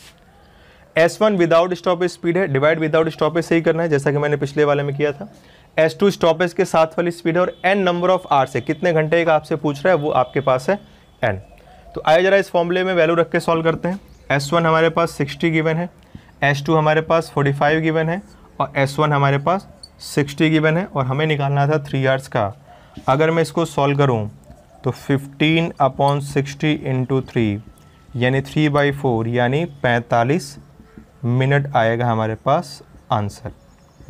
S1 without stoppage speed है, डिवाइड विदाउट स्टॉपेज से ही करना है जैसा कि मैंने पिछले वाले में किया था। S2 स्टॉपेज के साथ वाली स्पीड है, और n नंबर ऑफ आवर से कितने घंटे का आपसे पूछ रहा है वो आपके पास है n। तो आइए जरा इस फॉर्मूले में वैल्यू रख के सॉल्व करते हैं। S1 हमारे पास 60 गिवन है, S2 हमारे पास 45 गिवन है, और S1 हमारे पास 60 गिवन है, और हमें निकालना था 3 आवर्स का। अगर मैं इसको सॉल्व करूं तो 15/60 इंटू 3 यानी 3/4 यानी 45 मिनट आएगा हमारे पास आंसर।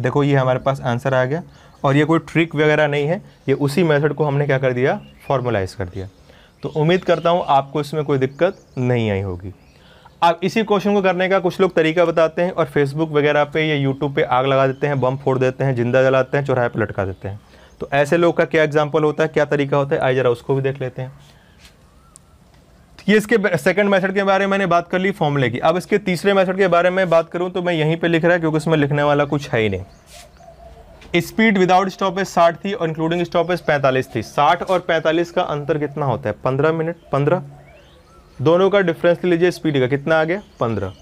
देखो ये हमारे पास आंसर आ गया, और ये कोई ट्रिक वगैरह नहीं है, ये उसी मेथड को हमने क्या कर दिया, फॉर्मुलाइज कर दिया। तो उम्मीद करता हूँ आपको इसमें कोई दिक्कत नहीं आई होगी। अब इसी क्वेश्चन को करने का कुछ लोग तरीका बताते हैं और फेसबुक वगैरह पे या यूट्यूब पे आग लगा देते हैं, बम फोड़ देते हैं, जिंदा जलाते हैं, चौराहे पे लटका देते हैं। तो ऐसे लोग का क्या एग्जाम्पल होता है, क्या तरीका होता है, आइए जरा उसको भी देख लेते हैं। ये इसके सेकंड मेथड के बारे में मैंने बात कर ली फॉर्मूले की। अब इसके तीसरे मेथड के बारे में बात करूं तो मैं यहीं पे लिख रहा है क्योंकि इसमें लिखने वाला कुछ है ही नहीं। स्पीड विदाउट स्टॉपेज 60 थी और इंक्लूडिंग स्टॉपेज 45 थी। 60 और 45 का अंतर कितना होता है, 15 मिनट। 15 दोनों का डिफरेंस लीजिए स्पीड का, कितना आ गया 15।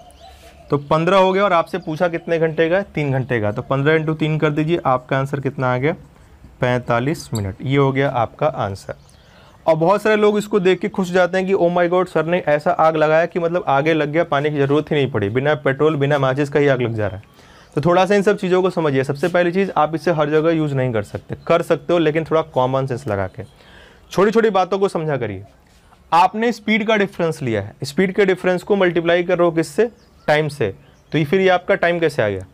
तो 15 हो गया, और आपसे पूछा कितने घंटे का, 3 घंटे का। तो 15 इंटू 3 कर दीजिए, आपका आंसर कितना आ गया 45 मिनट। ये हो गया आपका आंसर। और बहुत सारे लोग इसको देख के खुश जाते हैं कि ओ माय गॉड सर ने ऐसा आग लगाया कि मतलब आगे लग गया, पानी की ज़रूरत ही नहीं पड़ी, बिना पेट्रोल बिना माचिस का ही आग लग जा रहा है। तो थोड़ा सा इन सब चीज़ों को समझिए। सबसे पहली चीज़, आप इसे हर जगह यूज़ नहीं कर सकते हो लेकिन थोड़ा कॉमन सेंस लगा के छोटी छोटी बातों को समझा करिए। आपने स्पीड का डिफरेंस लिया है, स्पीड के डिफरेंस को मल्टीप्लाई कर रहे हो किससे, टाइम से। तो ये फिर ये आपका टाइम कैसे आ गया,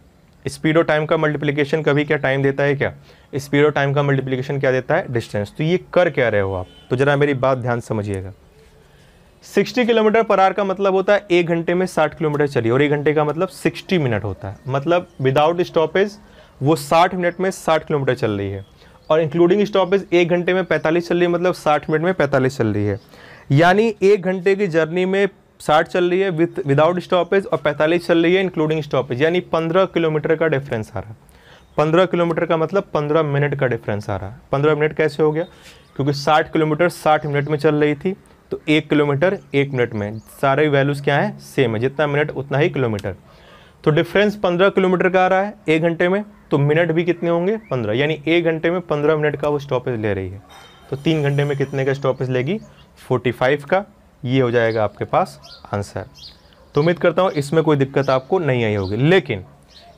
स्पीड और टाइम का मल्टीप्लिकेशन कभी क्या टाइम देता है क्या, स्पीड और टाइम का मल्टीप्लिकेशन क्या देता है, डिस्टेंस। तो ये कर क्या रहे हो आप, तो जरा मेरी बात ध्यान समझिएगा। 60 किलोमीटर पर आवर का मतलब होता है 1 घंटे में 60 किलोमीटर चलिए, और 1 घंटे का मतलब 60 मिनट होता है। मतलब विदाउट स्टॉपेज वो 60 मिनट में 60 किलोमीटर चल रही है, और इंक्लूडिंग स्टॉपेज 1 घंटे में 45 चल रही है, मतलब 60 मिनट में 45 चल रही है। यानी 1 घंटे की जर्नी में 60 चल रही है विदाउट स्टॉपेज, और 45 चल रही है इंक्लूडिंग स्टॉपेज, यानी 15 किलोमीटर का डिफरेंस आ रहा है। 15 किलोमीटर का मतलब 15 मिनट का डिफरेंस आ रहा है। 15 मिनट कैसे हो गया, क्योंकि 60 किलोमीटर 60 मिनट में चल रही थी, तो 1 किलोमीटर 1 मिनट में, सारे वैल्यूज़ क्या है, सेम है, जितना मिनट उतना ही किलोमीटर। तो डिफरेंस 15 किलोमीटर का आ रहा है 1 घंटे में, तो मिनट भी कितने होंगे 15, यानी 1 घंटे में 15 मिनट का वो स्टॉपेज ले रही है। तो 3 घंटे में कितने का स्टॉपेज लेगी, 45 का। ये हो जाएगा आपके पास आंसर। तो उम्मीद करता हूँ इसमें कोई दिक्कत आपको नहीं आई होगी। लेकिन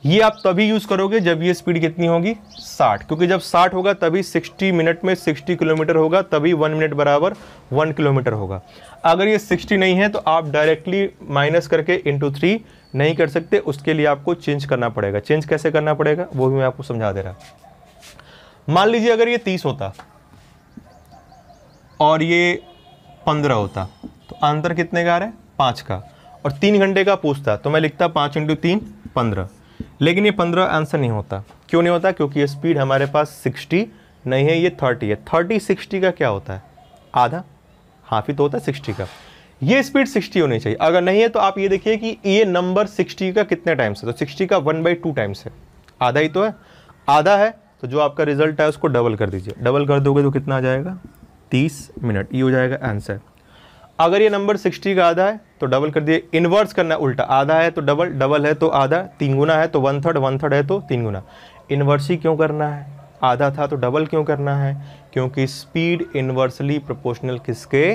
ये आप तभी यूज़ करोगे जब ये स्पीड कितनी होगी 60, क्योंकि जब 60 होगा तभी 60 मिनट में 60 किलोमीटर होगा, तभी 1 मिनट बराबर 1 किलोमीटर होगा। अगर ये 60 नहीं है तो आप डायरेक्टली माइनस करके इंटू 3 नहीं कर सकते, उसके लिए आपको चेंज करना पड़ेगा। चेंज कैसे करना पड़ेगा वो भी मैं आपको समझा दे रहा। मान लीजिए अगर ये 30 होता और ये 15 होता, तो अंतर कितने का आ रहा है 5 का, और 3 घंटे का पूछता तो मैं लिखता 5 इंटू 3 15। लेकिन ये 15 आंसर नहीं होता। क्यों नहीं होता, क्योंकि ये स्पीड हमारे पास 60 नहीं है, ये 30 है। 30 60 का क्या होता है, आधा, हाफ ही तो होता है 60 का। ये स्पीड 60 होनी चाहिए। अगर नहीं है तो आप ये देखिए कि ये नंबर 60 का कितने टाइम्स है, तो 60 का 1/2 टाइम्स है, आधा ही तो है। आधा है तो जो आपका रिजल्ट है उसको डबल कर दीजिए, डबल कर दोगे तो कितना आ जाएगा 30 मिनट। ये हो जाएगा आंसर। अगर ये नंबर 60 का आधा है तो डबल कर दिए, इन्वर्स करना है उल्टा, आधा है तो डबल, डबल है तो आधा, 3 गुना है तो 1/3, 1/3 है तो 3 गुना। इन्वर्स ही क्यों करना है, आधा था तो डबल क्यों करना है, क्योंकि स्पीड इन्वर्सली प्रोपोर्शनल किसके,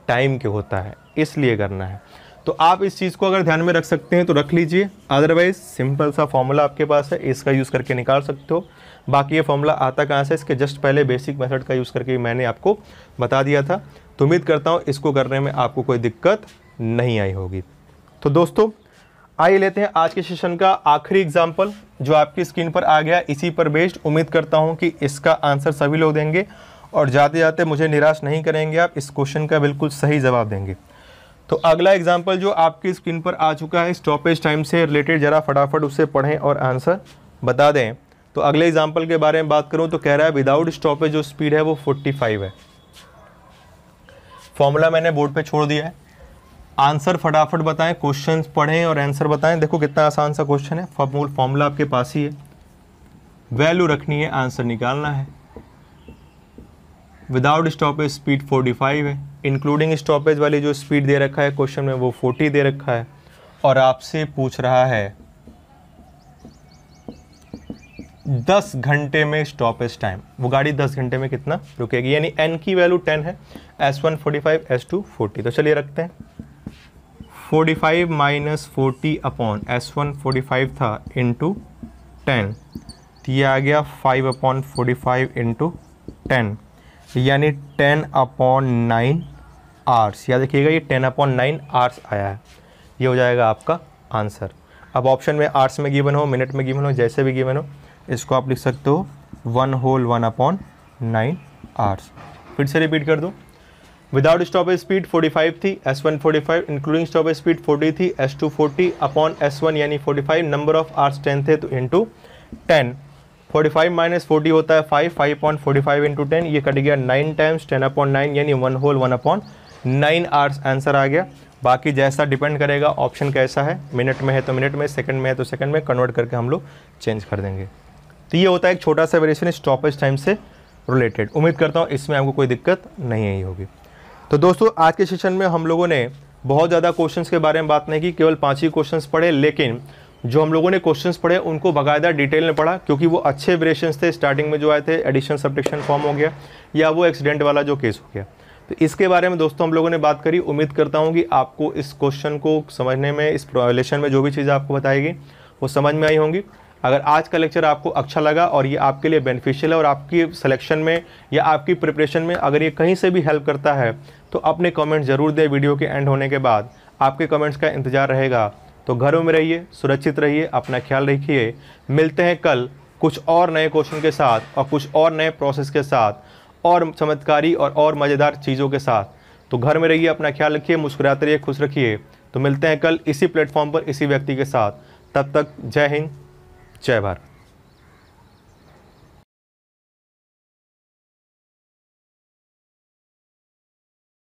टाइम के होता है, इसलिए करना है। तो आप इस चीज़ को अगर ध्यान में रख सकते हैं तो रख लीजिए, अदरवाइज सिंपल सा फॉर्मूला आपके पास है, इसका यूज़ करके निकाल सकते हो। बाकी ये फॉर्मूला आता कहाँ से, इसके जस्ट पहले बेसिक मेथड का यूज़ करके मैंने आपको बता दिया था। तो उम्मीद करता हूँ इसको करने में आपको कोई दिक्कत नहीं आई होगी। तो दोस्तों आइए लेते हैं आज के सेशन का आखिरी एग्जाम्पल जो आपकी स्क्रीन पर आ गया। इसी पर बेस्ड उम्मीद करता हूं कि इसका आंसर सभी लोग देंगे और जाते जाते मुझे निराश नहीं करेंगे, आप इस क्वेश्चन का बिल्कुल सही जवाब देंगे। तो अगला एग्जाम्पल जो आपकी स्क्रीन पर आ चुका है स्टॉपेज टाइम से रिलेटेड, जरा फटाफट उसे पढ़ें और आंसर बता दें। तो अगले एग्जाम्पल के बारे में बात करूं तो कह रहा है विदाउट स्टॉपेज जो स्पीड है वो 45 है। फॉर्मूला मैंने बोर्ड पे छोड़ दिया है, आंसर फटाफट बताएं, क्वेश्चन पढ़ें और आंसर बताएं। देखो कितना आसान सा क्वेश्चन है, फॉर्मूला आपके पास ही है, वैल्यू रखनी है, आंसर निकालना है। विदाउट स्टॉपेज स्पीड 45 है, इंक्लूडिंग स्टॉपेज वाली जो स्पीड दे रखा है क्वेश्चन में वो 40 दे रखा है, और आपसे पूछ रहा है 10 घंटे में स्टॉपेज टाइम, वो गाड़ी 10 घंटे में कितना रुकेगी, यानी n की वैल्यू 10 है, S1 45 S2 40। तो चलिए रखते हैं 45 माइनस 40 अपॉन S1 45 था इंटू 10, तो ये आ गया 5 अपॉन 45 इंटू 10, यानी 10 अपॉन 9 आवर्स। याद रखिएगा ये 10 अपॉन 9 आवर्स आया है, ये हो जाएगा आपका आंसर। अब ऑप्शन में आवर्स में गिवन हो, मिनट में गिवन हो, जैसे भी गिवन हो, इसको आप लिख सकते हो 1 होल 1 अपॉन 9 आवर्स। फिर से रिपीट कर दो, विदाउट स्टॉपेज स्पीड 45 थी, S1 45, इंक्लूडिंग स्टॉपेज स्पीड 40 थी, S2 40 अपॉन S1 यानी 45, नंबर ऑफ आवर्स 10 थे तो इंटू 10, 45 माइनस 40 होता है 5, 5 अपॉन 45 इंटू 10, ये कट गया 9 टाइम्स 10 अपॉन 9 यानी 1 होल 1 अपॉन 9 आवर्स आंसर आ गया। बाकी जैसा डिपेंड करेगा ऑप्शन कैसा है, मिनट में है तो मिनट में, सेकंड में है तो सेकंड में, कन्वर्ट करके हम लोग चेंज कर देंगे। तो ये होता है एक छोटा सा वेरिएशन स्टॉपेज टाइम से रिलेटेड। उम्मीद करता हूँ इसमें आपको कोई दिक्कत नहीं आई होगी। तो दोस्तों आज के सेशन में हम लोगों ने बहुत ज़्यादा क्वेश्चंस के बारे में बात नहीं की, केवल 5 ही क्वेश्चंस पढ़े, लेकिन जो हम लोगों ने क्वेश्चंस पढ़े उनको बाकायदा डिटेल में पढ़ा, क्योंकि वो अच्छे वेरिएशंस थे। स्टार्टिंग में जो आए थे एडिशन सब्ट्रैक्शन फॉर्म हो गया, या वो एक्सीडेंट वाला जो केस हो गया, तो इसके बारे में दोस्तों हम लोगों ने बात करी। उम्मीद करता हूँ कि आपको इस क्वेश्चन को समझने में, इस रिलेशन में जो भी चीज़ें आपको बताएगी वो समझ में आई होंगी। अगर आज का लेक्चर आपको अच्छा लगा और ये आपके लिए बेनिफिशियल है और आपकी सिलेक्शन में या आपकी प्रिपरेशन में अगर ये कहीं से भी हेल्प करता है तो अपने कमेंट ज़रूर दें। वीडियो के एंड होने के बाद आपके कमेंट्स का इंतज़ार रहेगा। तो घरों में रहिए, सुरक्षित रहिए, अपना ख्याल रखिए। मिलते हैं कल कुछ और नए क्वेश्चन के साथ और कुछ और नए प्रोसेस के साथ और चमत्कारी और मज़ेदार चीज़ों के साथ। तो घर में रहिए, अपना ख्याल रखिए, मुस्कुराते रहिए, खुश रखिए। तो मिलते हैं कल इसी प्लेटफॉर्म पर इसी व्यक्ति के साथ। तब तक जय हिंद, जय भारत।